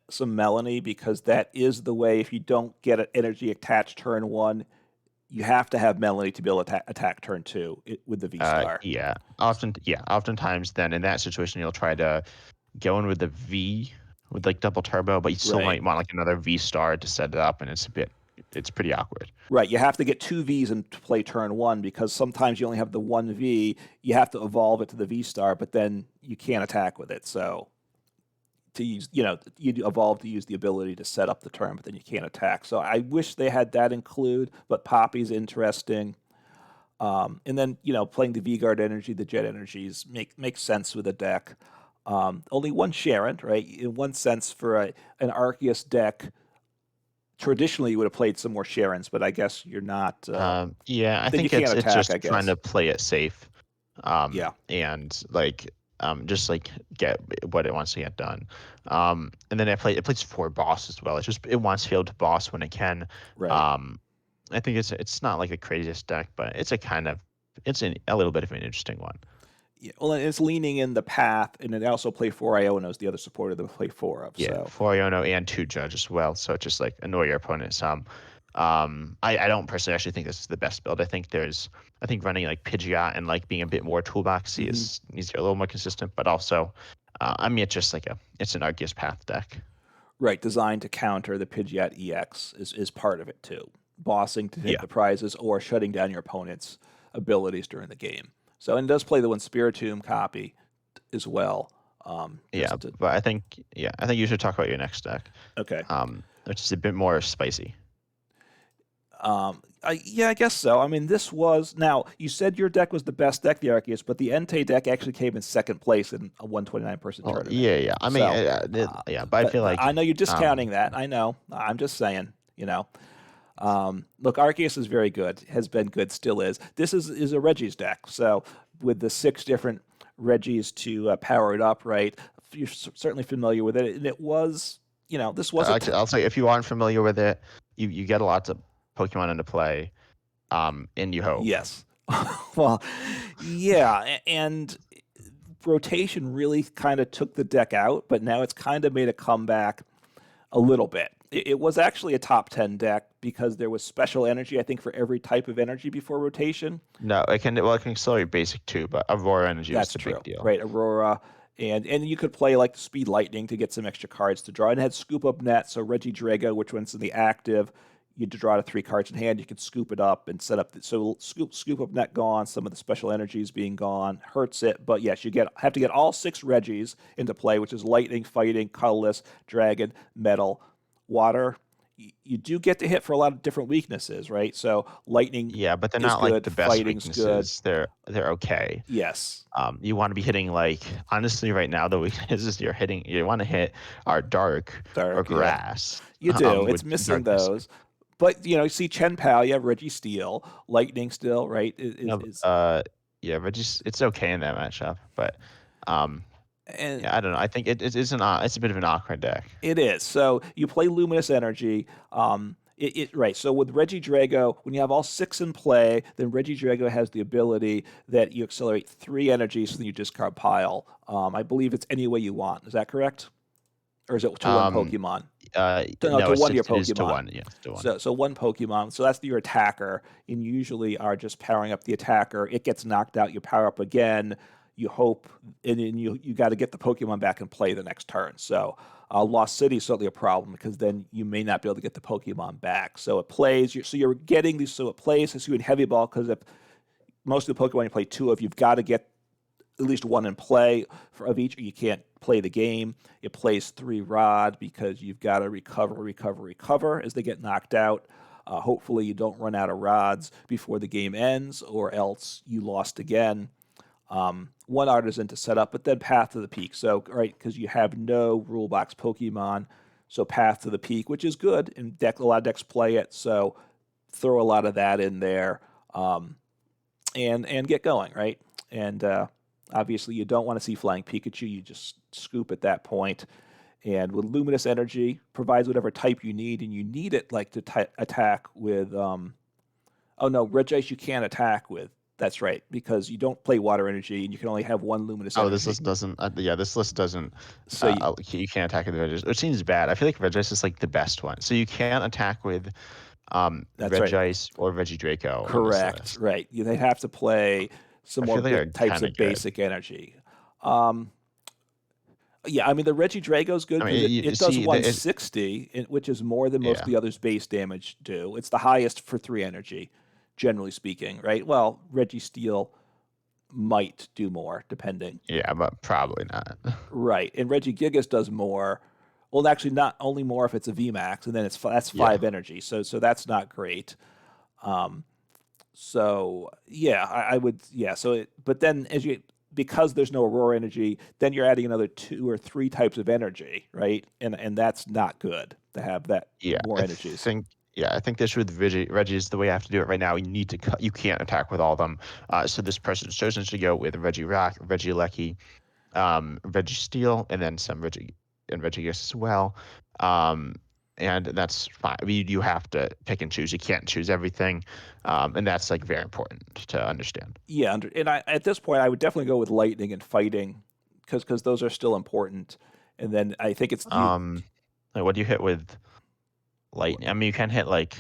some Melanie because that is the way. If you don't get an energy attached turn one, you have to have Melanie to be able to attack turn two with the V Star. Oftentimes then in that situation you'll try to go in with the V with like double turbo, but you still Right. might want like another V star to set it up, and it's pretty awkward. Right. You have to get two Vs and to play turn one because sometimes you only have the one V. You have to evolve it to the V Star, but then you can't attack with it. So to use, you evolve to use the ability to set up the turn, but then you can't attack. So I wish they had that include, but Poppy's interesting. And then playing the V Guard energy, the Jet energies makes sense with a deck. Only one Sharon, right? In one sense, for an Arceus deck, traditionally you would have played some more Sharons, but I guess you're not. Yeah, I Then you think can't it's attack, I just trying guess. to play it safe, Yeah. and like just like get what it wants to get done. And then it plays for boss as well. It wants to be able to boss when it can. Right. Um, I think it's not like the craziest deck, but a little bit of an interesting one. Yeah. Well, and it's leaning in the path, and it also play four Ionos, the other supporter that we play four of. Yeah, So for Iono and 2 Judge as well. So just like annoy your opponent some. I don't personally actually think this is the best build. I think running like Pidgeot and like being a bit more toolboxy mhm. is needs to be a little more consistent, but also, I mean, it's just like it's an Arceus Path deck. Right, designed to counter the Pidgeot EX is part of it too. Bossing to take Yeah, the prizes or shutting down your opponent's abilities during the game. So, and it does play the one Spiritomb copy as well. yeah, Just to but I think you should talk about your next deck, okay. which is a bit more spicy. Yeah, I guess so. I mean, this was now. You said your deck was the best deck, the Arceus, but the Entei deck actually came in second place in a 129-person Well, tournament. yeah. I mean, So, but I feel but like, I know you're discounting um, that. I know. I'm just saying. Look, Arceus is very good. Has been good. Still is. This is a Reggie's deck. So with the six different Reggies to power it up, right? You're certainly familiar with it. And it was, this was a I'll say if you aren't familiar with it, you get a lot of Pokemon into play, and you hope. yes. Well, yeah, and rotation really kind of took the deck out, but now it's kind of made a comeback a little bit. It was actually a top 10 deck because there was special energy, I think, for every type of energy before rotation. No, it can accelerate basic too, but Aurora Energy was That's the big true, deal. right? Aurora, and you could play like Speed Lightning to get some extra cards to draw. And it had Scoop Up Net, so Reggie Drago, which one's in the active, you draw to 3 cards in hand. You could scoop it up and set up. So scoop up net gone. Some of the special energies being gone hurts it, but yes, have to get all 6 Reggies into play, which is Lightning, Fighting, Colorless, Dragon, Metal, Water. You do get to hit for a lot of different weaknesses, right? So Lightning Yeah, but they're is not like good, the best Fighting's good. weaknesses. They're okay. Yes, You want to be hitting like honestly right now the weakness is you want to hit our dark or Dark, yeah. grass You do. with It's missing darkness. those. But you see Chen Pao, you have Reggie Steele, Lightning still, right? No, yeah, but just it's okay in that matchup, but um, And yeah, I don't know. I think it's a bit of an awkward deck. it is. So you play Luminous Energy. Right. So with Regidrago, when you have all six in play, then Regidrago has the ability that you accelerate three energies, so then you discard pile. I believe it's any way you want. Is that correct? Or is it to one Um, Pokemon? No, no, to one of your it is to Pokemon. one. Yes, to one. So one Pokemon. So that's your attacker, and you usually are just powering up the attacker. It gets knocked out. You power up again. You hope, and then you got to get the Pokemon back and play the next turn. So Lost City is certainly a problem because then you may not be able to get the Pokemon back. So it plays. So you're getting these. So it plays. So you in heavy ball because if most of the Pokemon you play two of, you've got to get at least one in play of each, or you can't play the game. It plays three rod because you've got to recover as they get knocked out. Hopefully, you don't run out of rods before the game ends, or else you lost again. One artisan to set up, but then Path to the Peak. So, right, because you have no rule box Pokemon, so Path to the Peak, which is good, and a lot of decks play it. So, throw a lot of that in there, and get going, right? And obviously, you don't want to see Flying Pikachu. You just scoop at that point. And with Luminous Energy, provides whatever type you need, and you need it like to attack with. Oh no, Regice you can't attack with. That's right, because you don't play Water Energy, and you can only have one Luminous Oh, this Energy. list doesn't. Yeah, this list doesn't. So you, You can't attack with Regis, which seems bad. I feel like Regis is like the best one. So you can't attack with that's right. Regice or Regidraco on this Correct. list. Right. They'd have to play some I more feel like they're types kind of of good. basic energy. Um, yeah, I mean the Regidrago's good I because mean, it does see, 160, which is more than most of yeah, the others' base damage do. It's the highest for three energy, generally speaking, right? Well, Registeel might do more, depending. yeah, but probably not. Right, and Regigigas does more. Well, actually, not only more if it's a VMAX, and then that's Yeah. five energy. So that's not great. Um, So yeah, I would yeah. But then because there's no Aurora energy, then you're adding another two or three types of energy, right? And that's not good to have that Yeah, more energies. I think this with Reggie is the way I have to do it right now. You need to cut. You can't attack with all of them. So this person's chosen to go with Reggie Rock, Reggie Lecky, Reggie Steel, and then some Reggie and Reggie as well. Um, and that's fine. I mean, you have to pick and choose. You can't choose everything, and that's like very important to understand. Yeah, and at this point I would definitely go with lightning and fighting because those are still important. And then I think it's you. Like what do you hit with lightning? I mean, you can hit like.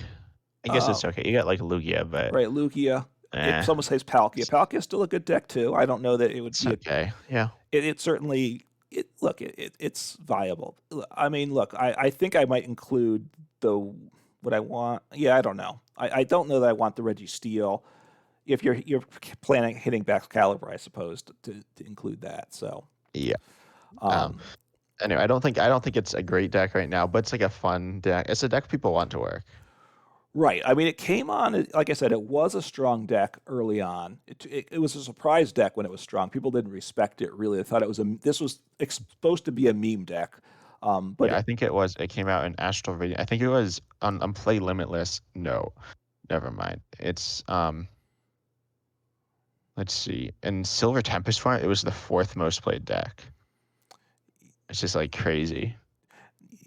I guess Uh, it's okay. You got like Lugia, but right, Lugia. It eh, someone says Palkia. it's, Palkia is still a good deck too. I don't know that it would it's be a okay. Yeah. it certainly it's viable. I mean, look, I think I might include the what I want. Yeah, I don't know. I don't know that I want the Reggie Steel. If you're planning hitting back caliber, I suppose to include that. So Yeah. Um, um, anyway, I don't think it's a great deck right now, but it's like a fun deck. It's a deck people want to work. right. I mean, it came on like I said, it was a strong deck early on. It was a surprise deck when it was strong. People didn't respect it really. They thought this was supposed to be a meme deck. But Yeah, I think it was. It came out in Astral Radiant. I think it was on Play Limitless. No, never mind. It's let's see. In Silver Tempest form, it was the fourth most played deck. It's just like crazy.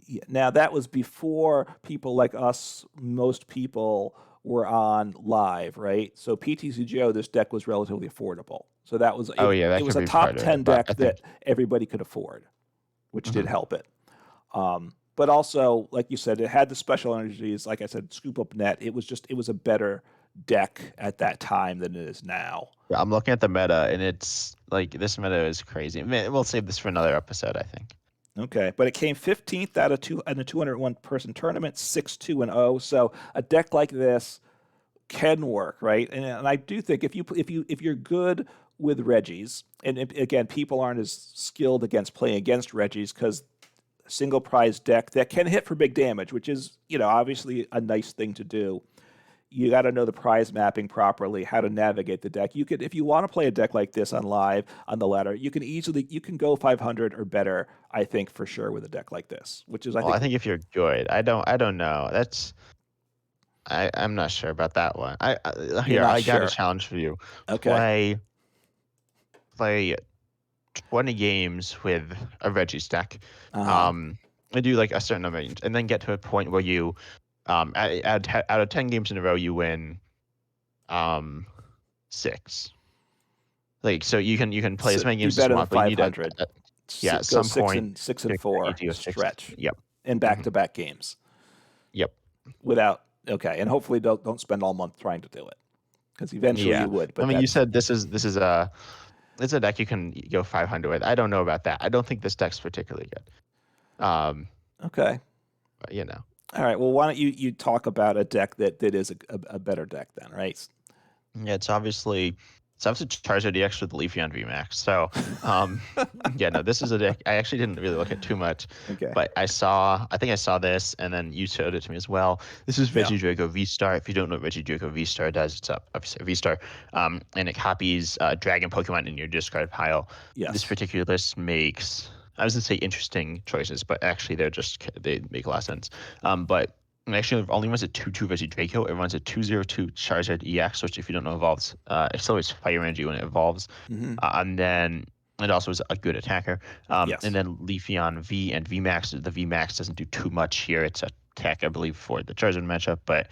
yeah, now that was before people like us, most people were on live, right? So PTCGO, this deck was relatively affordable. So that was Oh it. yeah, It that was could a be top part of it. 10 But deck I think that everybody could afford, which did mhm. help it. But also, like you said, it had the special energies. Like I said, Scoop Up Net. It was a better deck at that time than it is now. Yeah, I'm looking at the meta, and it's like this meta is crazy. We'll save this for another episode, I think. Okay, but it came 15th out of two in a 201 person tournament, 6-2-0. So a deck like this can work, right? And I do think if you're good with Reggies, and again, people aren't as skilled against playing against Reggies because single prize deck that can hit for big damage, which is obviously a nice thing to do. You got to know the prize mapping properly, how to navigate the deck. You could, if you want to play a deck like this on live on the ladder, you can go 500 or better. I think for sure with a deck like this, which is I Well, I think think if you're good, I don't know. I'm not sure about that one. you're Here, not I got a sure. challenge for you. Okay. Play play 20 games with a Reggie stack. Uh huh. Um, and do like a certain amount, and then get to a point where you out of 10 games in a row, you win um 6. Like, so you can play as So many be games as you better than want, but you need 500. yeah, at Go some six point and six you and need four to go 6. stretch Yep. in hmm back-to-back games Yep. without okay, and hopefully don't spend all month trying to do it because eventually Yeah. you would. I But mean, you that's said this is a it's a deck you can go 500 with. I don't know about that. I don't think this deck's particularly good. okay. But, you know. All right. Well, why don't you talk about a deck that is a better deck then, right? Yeah, it's obviously Charizard DX with Leafeon VMAX. So, um, yeah, no, this is a deck I actually didn't really look at too much, Okay. but I think I saw this, and then you showed it to me as well. This is Yeah. Regidrago V-Star. If you don't know what Regidrago V-Star does, it's obviously a V-Star, and it copies Dragon Pokemon in your discard pile. This Yes. particular list makes, I was gonna say interesting choices, but actually they make a lot of sense. But it actually only runs a 2/2 Draco. It runs a 2/02 Charizard EX, which, if you don't know, evolves. Accelerates Fire Energy when it evolves. Mm-hmm. And then it also is a good attacker. And Yes. then Leafeon V and VMAX. The VMAX doesn't do too much here. It's a attack, I believe, for the Charizard matchup. But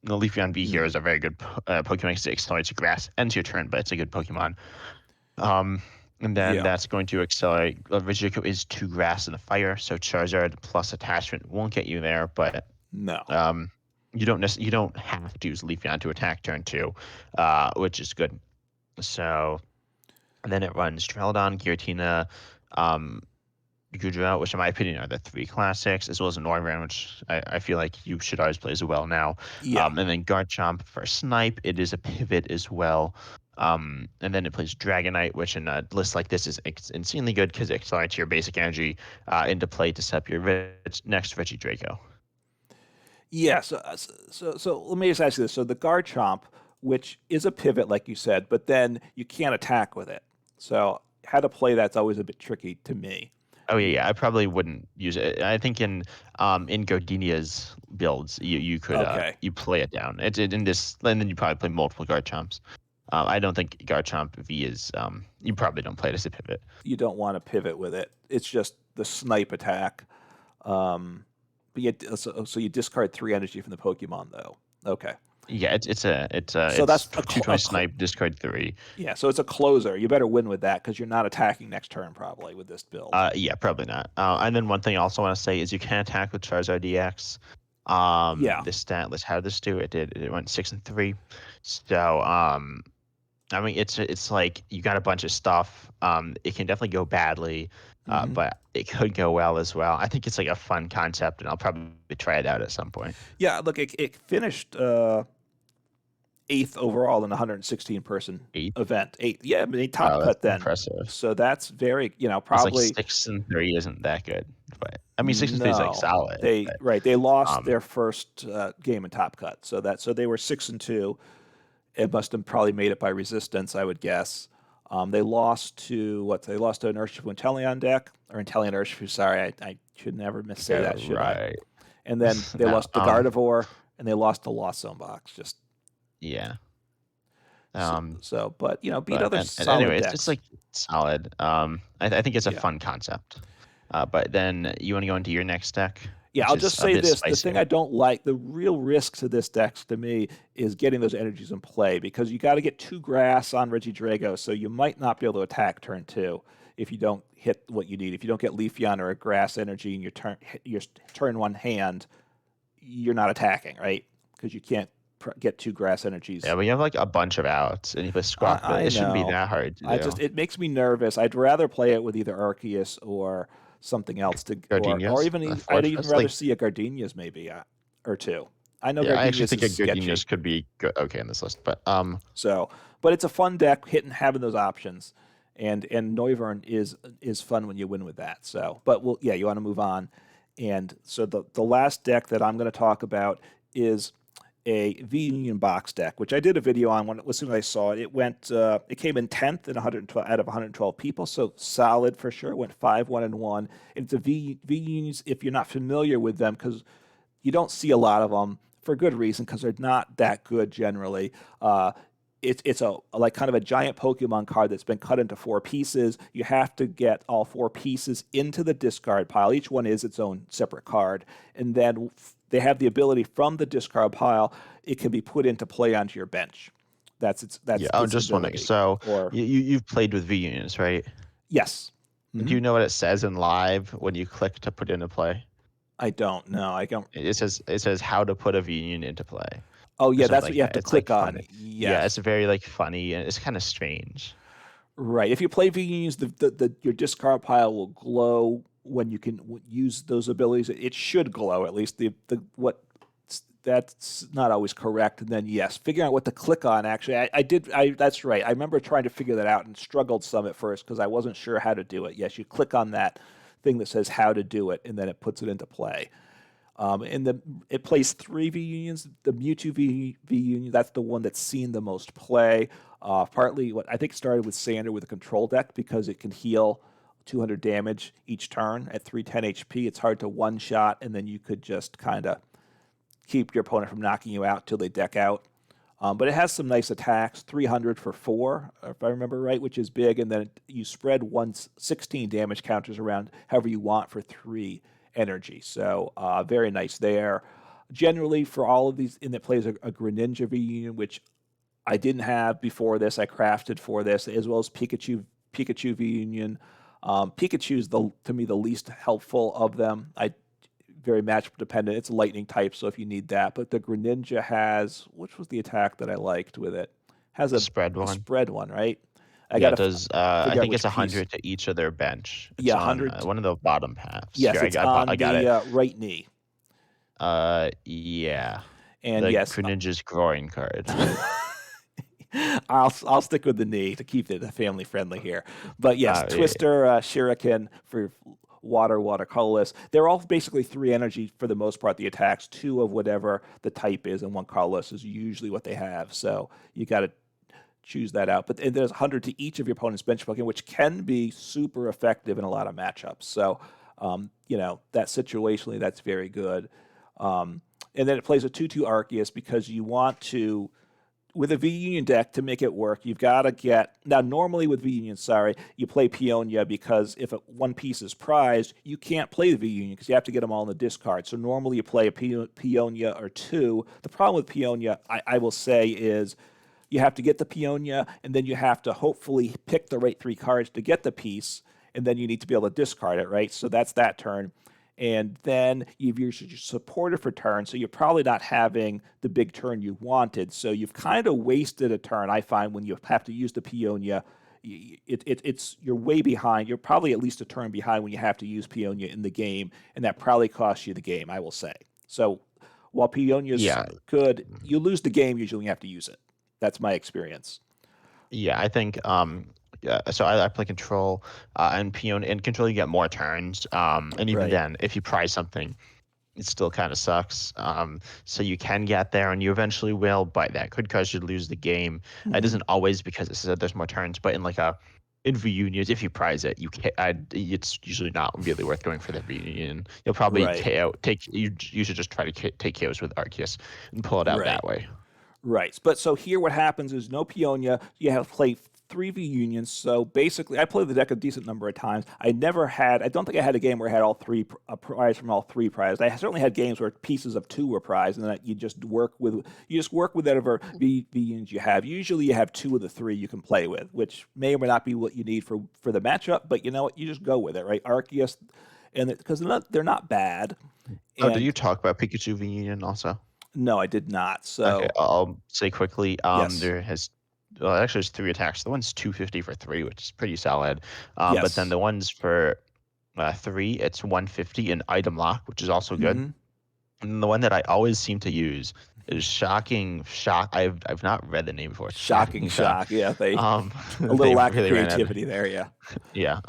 the Leafeon V here Mm. is a very good Pokemon because it accelerates grass. Ends your turn, but it's a good Pokemon. Um, and then Yeah. that's going to accelerate. Regidrago is 2 grass and a fire, so Charizard plus attachment won't get you there, but No. um, you don't have to use Leafeon to attack turn 2, which is good. So, and then it runs Drelodon, Giratina, um, Gudra, which in my opinion are the 3 classics, as well as Noivern, which I feel like you should always play as well now. Yeah. And then Garchomp for Snipe. It is a pivot as well. And then it plays Dragonite, which in a list like this is insanely good because it accelerates your basic energy into play to set up your next Regidrago. Yeah. So let me just ask you this. So the Garchomp, which is a pivot, like you said, but then you can't attack with it. So how to play that's always a bit tricky to me. Oh yeah, You, yeah. I probably wouldn't use it. I think in Gardenia's builds, you could okay. you play it down. In this, and then you probably play multiple Garchomps. I don't think Garchomp V is you probably don't play it as a pivot. You don't want to pivot with it. It's just the snipe attack. Um, but yet, so you discard 3 energy from the Pokemon, though. Okay. Yeah, So it's that's 220 snipe, discard 3. yeah. So it's a closer. You better win with that because you're not attacking next turn probably with this build. Yeah, probably not. And then one thing I also want to say is you can attack with Charizard DX. Yeah. This stat list, how did this do? It went 6 and 3. So I mean, it's like you got a bunch of stuff. It can definitely go badly, Hmm. but it could go well as well. I think it's like a fun concept, and I'll probably try it out at some point. Yeah. Look, it finished eighth overall in a 116 person 8. event. Eighth. Yeah. I mean, top Oh, that's cut then. impressive. So that's very, It's like probably 6 and 3 isn't that good, but I mean 6 and 3 is like no. solid. They But right. They lost um, their first game in top cut. So they were 6-2. It must have probably made it by resistance, I would guess. They lost to what? They lost to an Urshifu Inteleon deck or Inteleon Urshifu. Sorry, I should never missay okay, that, should I? right. And then they No, lost to Gardevoir and they lost to Lost Zone Box. Just yeah. so, Um, but beat but other and solid anyway, it's decks. like solid. I think it's a Yeah. fun concept. But then you want to go into your next deck, Yeah, which I'll is just a say bit this. The thing spicier. I don't like, the real risk to this deck to me is getting those energies in play because you got to get 2 grass on Regidrago, so you might not be able to attack turn 2 if you don't hit what you need. If you don't get Leafeon or a grass energy in your turn 1 hand, you're not attacking, right? Because you can't get 2 grass energies. Yeah, we have like a bunch of outs, and you play Squawk, I it shouldn't be know. that hard to do. It makes me nervous. I'd rather play it with either Arceus or something else to, or Gardenias, even I'd even Fortress, rather like see a Gardenias maybe or 2. I know yeah, I actually Gardenias think is a sketchy, Gardenias could be good, okay in this list, but so but it's a fun deck hitting having those options, and Noivern is fun when you win with that. So, but yeah, you want to move on, and so the last deck that I'm going to talk about is a V Union box deck, which I did a video on when as soon as I saw it. It came in 10th in 112 out of 112 people, so solid for sure. It went 5-1-1. It's a V Unions if you're not familiar with them because you don't see a lot of them for good reason because they're not that good generally. it's a like kind of a giant Pokemon card that's been cut into four pieces. You have to get all four pieces into the discard pile. Each one is its own separate card, and then they have the ability from the discard pile. It can be put into play onto your bench. Yeah, That's I'm its just wondering. ability. So Or you've played with V unions, right? yes, Do hmm you know what it says in live when you click to put into play? I don't know. I don't. It says how to put a V union into play Oh or yeah, something that's what like you have that. to It's like click on. funny. Yeah, it's Yes. very like funny and it's kind of strange. Right. If you play VUs, your discard pile will glow when you can use those abilities. It should glow at least. The what that's not always correct. And then yes, figuring out what to click on. Actually, I did. I That's right. I remember trying to figure that out and struggled some at first because I wasn't sure how to do it. Yes, you click on that thing that says how to do it, and then it puts it into play. And it plays three V unions. The Mewtwo V union, that's the one that's seen the most play. Partly what I think started with Sander with a control deck because it can heal 200 damage each turn at 310 HP. It's hard to one shot, and then you could just kind of keep your opponent from knocking you out till they deck out. But it has some nice attacks, 300 for four, if I remember right, which is big. And then you spread 16 damage counters around however you want for three energy. So very nice there. Generally, for all of these, and it plays a Greninja V Union, which I didn't have before this. I crafted for this, as well as Pikachu V Union. Pikachu's to me the least helpful of them. I very matchup dependent. It's lightning type, so if you need that. But the Greninja has, which was the attack that I liked with it? Has The spread a one. spread one, right? I Yeah, got it to does. I figure out think it's which piece. 100 to each of their bench. It's Yeah, on 100. one of the bottom halves. Yes, Here, it's on I got the it. right knee. Yeah, And the yes, Greninja's groin card. I'll stick with the knee to keep it family friendly here. But yes, Yeah, Twister, Shuriken for water colorless. They're all basically three energy for the most part. The attacks, two of whatever the type is, and one colorless is usually what they have. So you got to choose that out. But there's 100 to each of your opponent's bench Pokemon, which can be super effective in a lot of matchups. So that situationally, that's very good. And then it plays a 2/2 Arceus because you want to with a V Union deck to make it work, you've got to get now. Normally with V Union, sorry, you play Peonia because if one piece is prized, you can't play the V Union because you have to get them all in the discard. So normally you play a Peonia or two. The problem with Peonia, I will say, is you have to get the Peonia, and then you have to hopefully pick the right three cards to get the piece, and then you need to be able to discard it, right? So that's that turn. And then you've used your supporter for turn, so you're probably not having the big turn you wanted. So you've kind of wasted a turn, I find, when you have to use the Peonia. It's you're way behind. You're probably at least a turn behind when you have to use Peonia in the game, and that probably costs you the game, I will say. So while Peonia's yeah, good, you lose the game usually when you have to use it. That's my experience. yeah. I think yeah. So I play control, and Peon in control you get more turns. And even Right. then, if you prize something, it still kind of sucks. So you can get there, and you eventually will, but that could cause you to lose the game. It hmm doesn't always because it says there's more turns, but in reunions, if you prize it, you can it's usually not really worth going for that reunion. You'll probably Right. KO take you should just try to take KOs with Arceus and pull it out Right. that way. Right. But so here what happens is no Peonia. You have to play three V unions. So basically, I played the deck a decent number of times. I don't think I had a game where I had all three, a prize from all three prizes. I certainly had games where pieces of two were prized, and then you just work with whatever V unions you have. Usually you have two of the three you can play with, which may or may not be what you need for the matchup, but you know what? You just go with it, right? Arceus, and because they're not bad. Oh, did And you talk about Pikachu reunion also? no, I did not. Okay, So I'll say quickly. yes. There has well, actually, there's three attacks. The one's 250 for three, which is pretty solid. But then Yes. the ones for three, it's 150 in item lock, which is also good. hmm And the one that I always seem to use is Shocking Shock. I've not read the name before. It's Shocking Shocking Shock. shock. Yeah, Um, a little they lack of really ran out. creativity there. Yeah, Yeah.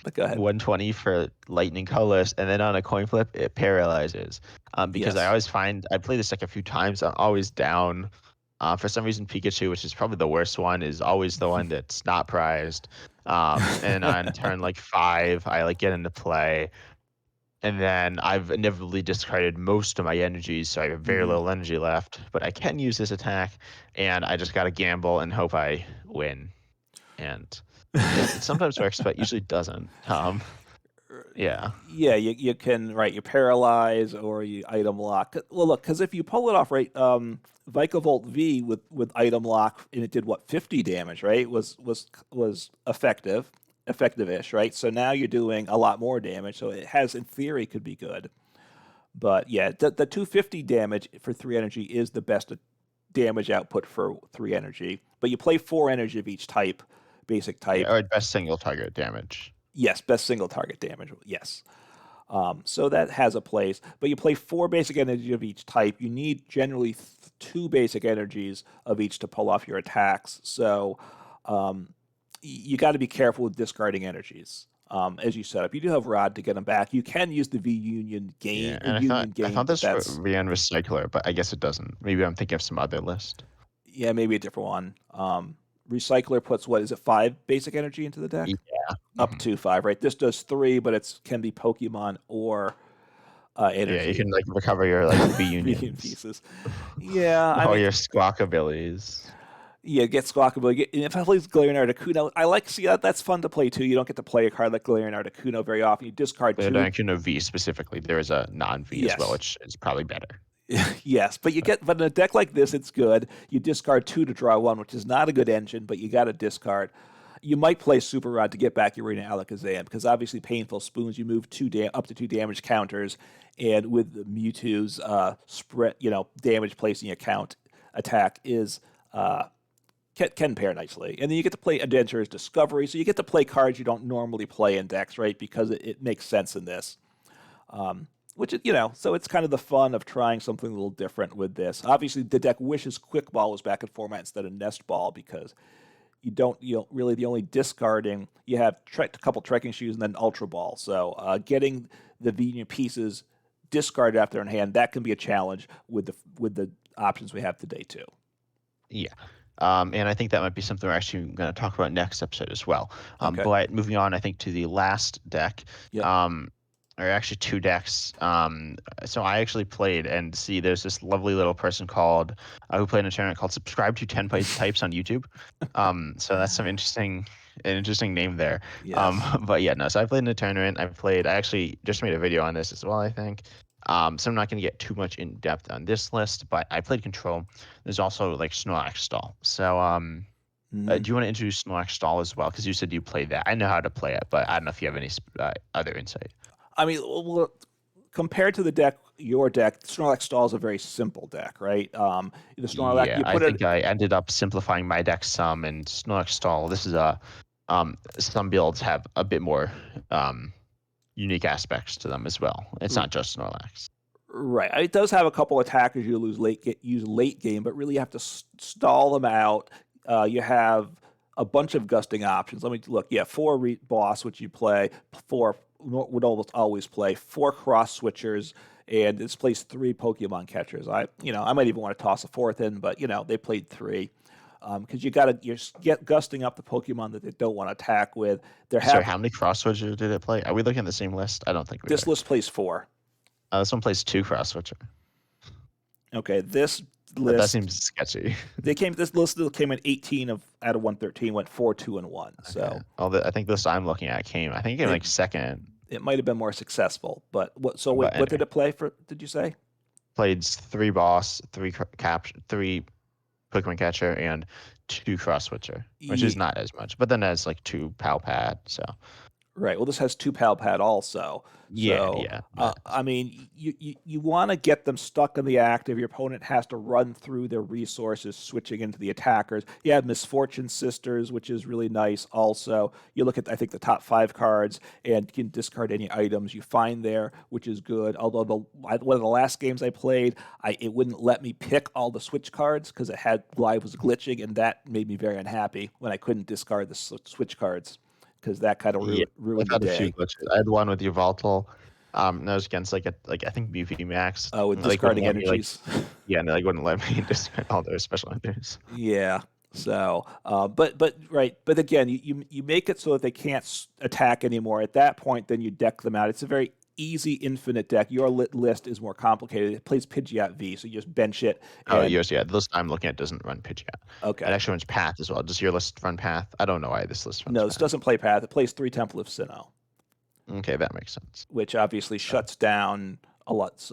but go ahead. 120 for lightning colorless, and then on a coin flip, it paralyzes. Because I Yes. always find I played this deck a few times. I'm always down. For some reason, Pikachu, which is probably the worst one, is always the one that's not prized. And on turn like 5, I like get into play. And then I've inevitably discarded most of my energies, so I have very Hmm. little energy left. But I can use this attack, and I just gotta gamble and hope I win. And it sometimes works, but usually doesn't. Yeah, Yeah, you can right. You paralyze or you item lock. Well, look, because if you pull it off right, Vikavolt V with item lock and it did what 50 damage, right? Was effective-ish, right? So now you're doing a lot more damage. So it has, in theory, could be good. But yeah, the 250 damage for 3 energy is the best damage output for 3 energy. But you play 4 energy of each type, basic yeah, type. or best single target damage. Yes, best single target damage. Yes. So that has a place. But you play 4 basic energy of each type. You need generally 2 basic energies of each to pull off your attacks. So um, you got to be careful with discarding energies. As you set up, you do have Rod to get them back. You can use the V Union Yeah, gain, and Union I gain, thought but this that's ran recycler, but I guess it doesn't. Maybe I'm thinking of some other list. yeah, maybe a different one. Recycler puts what is it, 5 basic energy into the deck? Yeah. Up Mhm. to 5, right? This does 3, but it can be Pokemon or Yeah, you energy. can like recover your like V Vegan unions, pieces. Yeah, I all mean, your squawk abilities. yeah, get Squawkabilly. And if I play Galarian Articuno, I like see that that's fun to play too. You don't get to play a card like Galarian Articuno very often. You discard The two. Dankino V specifically, there is a non V as well, Yes, which is probably better. yes, but in a deck like this, it's good. You discard two to draw one, which is not a good engine, but you got to discard. You might play Super Rod to get back your Arena Alakazam because obviously Painful Spoons, you move up to 2 damage counters, and with the Mewtwo's spread, damage placing account attack is uh, can pair nicely. And then you get to play Adventurer's Discovery, so you get to play cards you don't normally play in decks, right? Because it makes sense in this. Which is, so it's kind of the fun of trying something a little different with this. Obviously, the deck wishes Quick Ball was back in format instead of Nest Ball because you don't really the only discarding you have a couple trekking shoes and then Ultra Ball. So getting the Venia pieces discarded after in hand that can be a challenge with the options we have today too. Yeah. And I think that might be something we're actually going to talk about next episode as well. Okay. But moving on, I think to the last deck, Yep. um, or actually two decks. So I actually played, and see, there's this lovely little person called who played in a tournament called Subscribe to 10 Types on YouTube. So that's an interesting name there. Yes. But yeah, no. So I played in a tournament. I actually just made a video on this as well, I think. So I'm not going to get too much in depth on this list, but I played Control. There's also like Snorlax Stall. So Mhm. do you want to introduce Snorlax Stall as well? Because you said you played that. I know how to play it, but I don't know if you have any other insight. I mean, well, compared to your deck, Snorlax Stall is a very simple deck, right? The Snorlax, Yeah, you I put it think I ended up simplifying my deck some, and Snorlax Stall. This is some builds have a bit more unique aspects to them as well. It's not just Snorlax. right. It does have a couple attackers you use late game, but really you have to stall them out. You have a bunch of gusting options. Let me look. Yeah, boss, which you play. Four would almost always play. 4 cross switchers, and this plays 3 Pokemon catchers. I might even want to toss a fourth in, but they played 3 because you're gusting up the Pokemon that they don't want to attack with. There Sorry, have how many cross switchers did it play? Are we looking at the same list? I don't think we This are. list plays 4. This one plays two cross switcher. Okay, this That list seems sketchy. this list came in 18 out of 113, went 4, 2, and 1. Okay. So I think this I'm looking at I think it came it like second, it might have been more successwitcher. But but what did anyway, it play for? Did you say? played three boss, three Pokemon catcher, and two cross switcher, which is Ye- not as much. But then there's like two pal pad. So Right. Well, this has 2 Pad also. yeah, So, yeah. But I mean, you want to get them stuck in the active. Your opponent has to run through their resources, switching into the attackers. You have Misfortune Sisters, which is really nice. Also, you look at I think the top 5 cards and you can discard any items you find there, which is good. Although one of the last games I played, it wouldn't let me pick all the switch cards because it had live was glitching, and that made me very unhappy when I couldn't discard the switch cards because that kind of yeah, I've ruined the had a few day. glitches. I had one with Yveltal. That was against like I think BV Max. With Like wouldn't discarding let me like energies. yeah, and like wouldn't let me discard all their special items. Yeah. So, but right, but again, you make it so that they can't attack anymore. At that point, then you deck them out. It's a very easy infinite deck. Your list is more complicated. It plays Pidgeot V, so you just bench it Oh, and yours, yeah. The list I'm looking at doesn't run Pidgeot. It okay. actually runs Path as well. Does your list run Path? I don't know why this list runs No, this Path. doesn't play Path. It plays 3 Temple of Sinnoh, Okay, that makes sense. which obviously So, shuts down a lot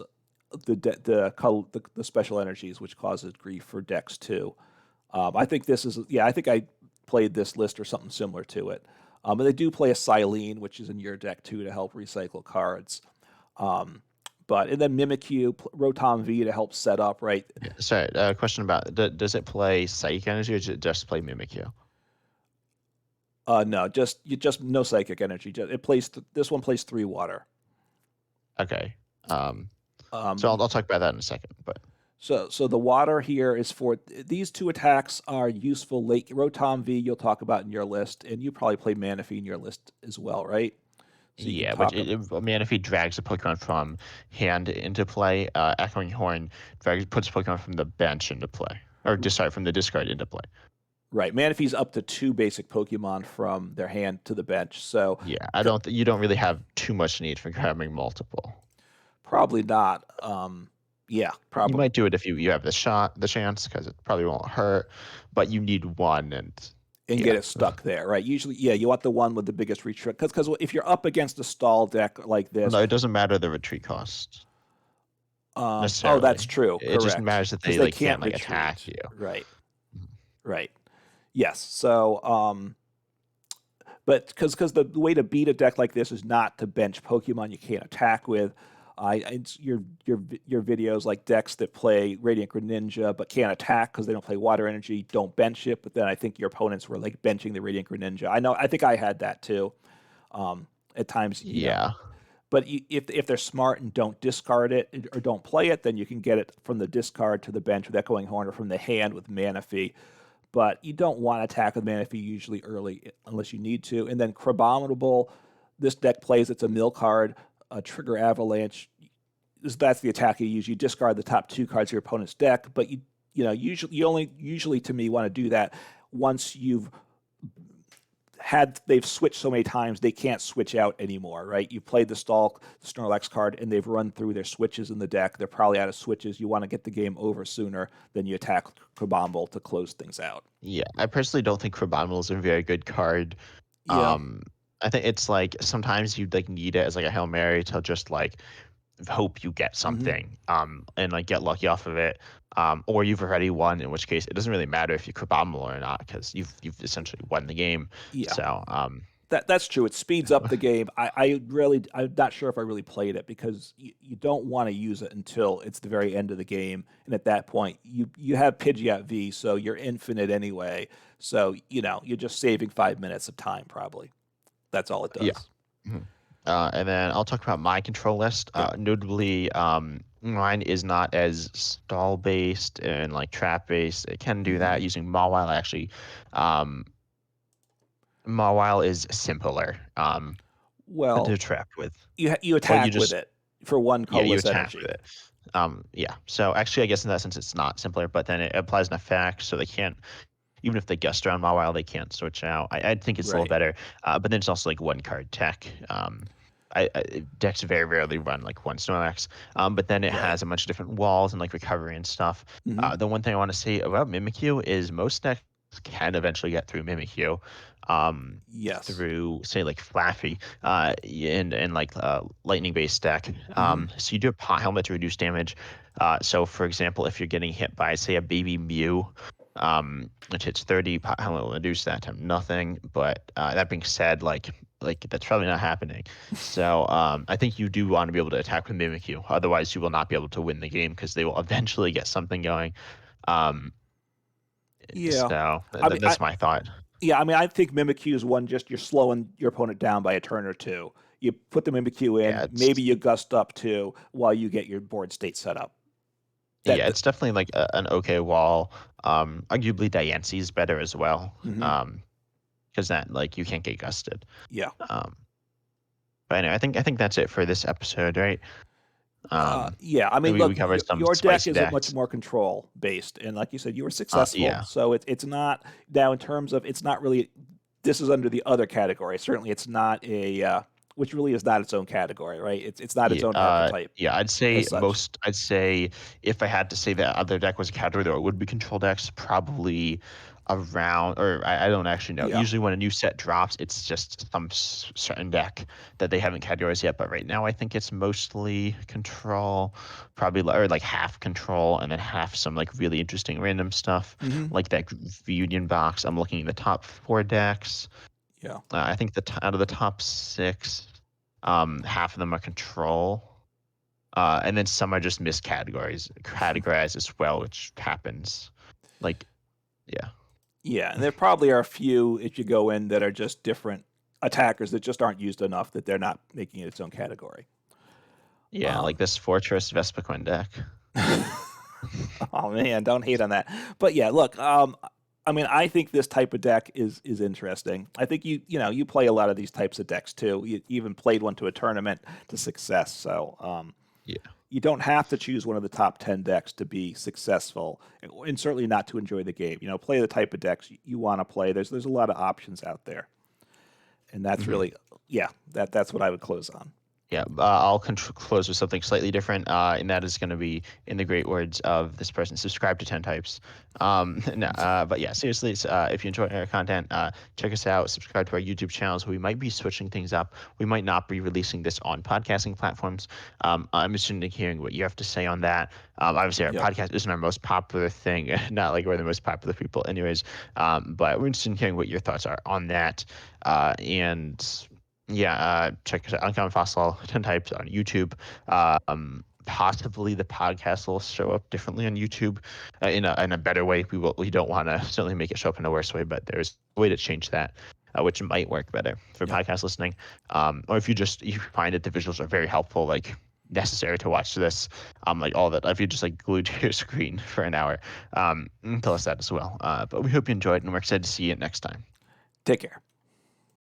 the special energies, which causes grief for decks too. I think this is I think I played this list or something similar to it. And they do play a Silene, which is in your deck too to help recycle cards. Um, but and then Mimikyu, Rotom V to help set up right. yeah. Sorry, question about does it play Psychic Energy or does it just play Mimikyu? No, just no psychic energy. It plays this one plays 3 water. Okay. So Um, I'll talk about that in a second. But so the water here is for these 2 attacks are useful late. Rotom V you'll talk about in your list, and you probably play Manaphy in your list as well, right? So you can yeah, but talk. Manaphy drags a Pokemon from hand into play. Echoing Horn puts Pokemon from the bench into play, or sorry, from the discard into play. Right, Manaphy's up to 2 basic Pokemon from their hand to the bench, so Yeah, I don't. You don't really have too much need for having multiple. probably not. Yeah, You probably might do it if you have the chance, because it probably won't hurt, but you need one, and and get yeah. it stuck there, right? Usually, yeah, you want the one with the biggest retreat because if you're up against a stall deck like this, No, it doesn't matter the retreat cost oh, that's necessarily. true, It just correct, matters that because they they like can't can't like attack retreat, you. right? Mhm. Right. Yes. So, but because the way to beat a deck like this is not to bench Pokemon you can't attack with. Your videos like decks that play Radiant Greninja but can't attack because they don't play Water Energy don't bench it. But then I think your opponents were like benching the Radiant Greninja. I know. I think I had that too. At times, Yeah, But if they're smart and don't discard it or don't play it, then you can get it from the discard to the bench with Echoing Horn or from the hand with Manaphy. But you don't want to attack with Manaphy usually early unless you need to. And then Crabominable, this deck plays it's a mill card, a Trigger Avalanche. That's the attack you use. You discard the top 2 cards of your opponent's deck, but usually to me want to do that once they've switched so many times they can't switch out anymore, right? You played the Snorlax card, and they've run through their switches in the deck. They're probably out of switches. You want to get the game over sooner than you attack Crabominable to close things out. yeah. I personally don't think Crabominable is a very good card. Yeah. Um, I think it's like sometimes you'd like need it as like a Hail Mary to just like hope you get Hmm. something and like get lucky off of it, or you've already won, in which case it doesn't really matter if you Crabominable or not, because you've essentially won the game. Yeah. So That's true. It speeds up the game. I'm not sure if I really played it because you don't want to use it until it's the very end of the game, and at that point you have Pidgeot V, so you're infinite anyway. So you're just saving 5 minutes of time probably. That's all it yeah. does. Mhm. And then I'll talk about my control list. Yeah. Notably, mine is not as stall based and like trap based. It can do that Hmm. using Mawile. Actually, um, Mawile is simpler to Well, trap with. you Well, you attack with just it for one yeah, you colorless attack with energy. it. Yeah. So actually, I guess in that sense, it's not simpler, but then it applies an effect, so they can't, even if they gust around Mawile, they can't switch out. I think it's a little Right. better. But then it's also like one card tech. Decks very rarely run like one Snorlax. But then it Right. has a bunch of different walls and like recovery and stuff. Hmm. The one thing I want to say about Mimikyu is most decks can eventually get through Mimikyu. Um, Yes. through say like Flaffy, and like lightning based deck. Hmm. So you do a pot helmet to reduce damage. So for example, if you're getting hit by say a baby Mew, which hits 30, pot helmet will reduce that to nothing. But that being said, like that's probably not happening. So I think you do want to be able to attack with Mimikyu. Otherwise, you will not be able to win the game because they will eventually get something going. Um, Yeah. so I mean, that's my thought. I think Mimikyu is one just you're slowing your opponent down by a turn or two. You put the Mimikyu Yeah, in, maybe you gust up too while you get your board state set up. yeah, That. it's definitely like an okay wall. Arguably Diancie is better as well. Hmm. Because that like you can't get gusted. Yeah. Um, but anyway, I think that's it for this episode, right? Yeah. I mean, We look, covered some your deck spicy is a much decks. more control based, and like you said, you were successful. Yeah, So it's not now in terms of it's not really. This is under the other category. Certainly, it's not a which really is not its own category, right? It's not its Yeah, own archetype yeah, as such. I'd say if I had to say that other deck was a category, though, it would be control decks, probably around, or I don't actually know. Yeah. Usually when a new set drops, it's just some certain deck that they haven't categorized yet. But right now, I think it's mostly control, probably or like half control, and then half some like really interesting random stuff, Hmm. like that reunion box. I'm looking at the top four decks. Yeah. I think out of the top six, half of them are control. And then some are just categorized as well, which happens. Like, yeah, Yeah, and there probably are a few if you go in that are just different attackers that just aren't used enough that they're not making it its own category. yeah, like Um, this Fortress Vespiquen deck. oh man, don't hate on that. But yeah, look, I mean, I think this type of deck is interesting. I think you play a lot of these types of decks too. You even played one to a tournament to success. So Yeah, you don't have to choose one of the top 10 decks to be successful, and certainly not to enjoy the game. Play the type of decks you want to play. There's a lot of options out there, and that's hmm really yeah, that's what I would close on. yeah. I'll close with something slightly different, and that is going to be, in the great words of this person, subscribe to 10 types. No, but yeah, seriously, if you enjoy our content, check us out, subscribe to our YouTube channels. We might be switching things up. We might not be releasing this on podcasting platforms. I'm interested in hearing what you have to say on that. Obviously, our Yep. podcast isn't our most popular thing, not like we're the most popular people, anyways. But we're interested in hearing what your thoughts are on that. And yeah, check us out, Uncommon Fossil, 10 Types on YouTube. Possibly the podcast will show up differently on YouTube in a better way. We don't want to certainly make it show up in a worse way, but there's a way to change that, which might work better for Yep. podcast listening. Or if you find that the visuals are very helpful, like necessary to watch this, like all that, if you just like glued to your screen for an hour, tell us that as well. But we hope you enjoyed, and we're excited to see you next time. Take care.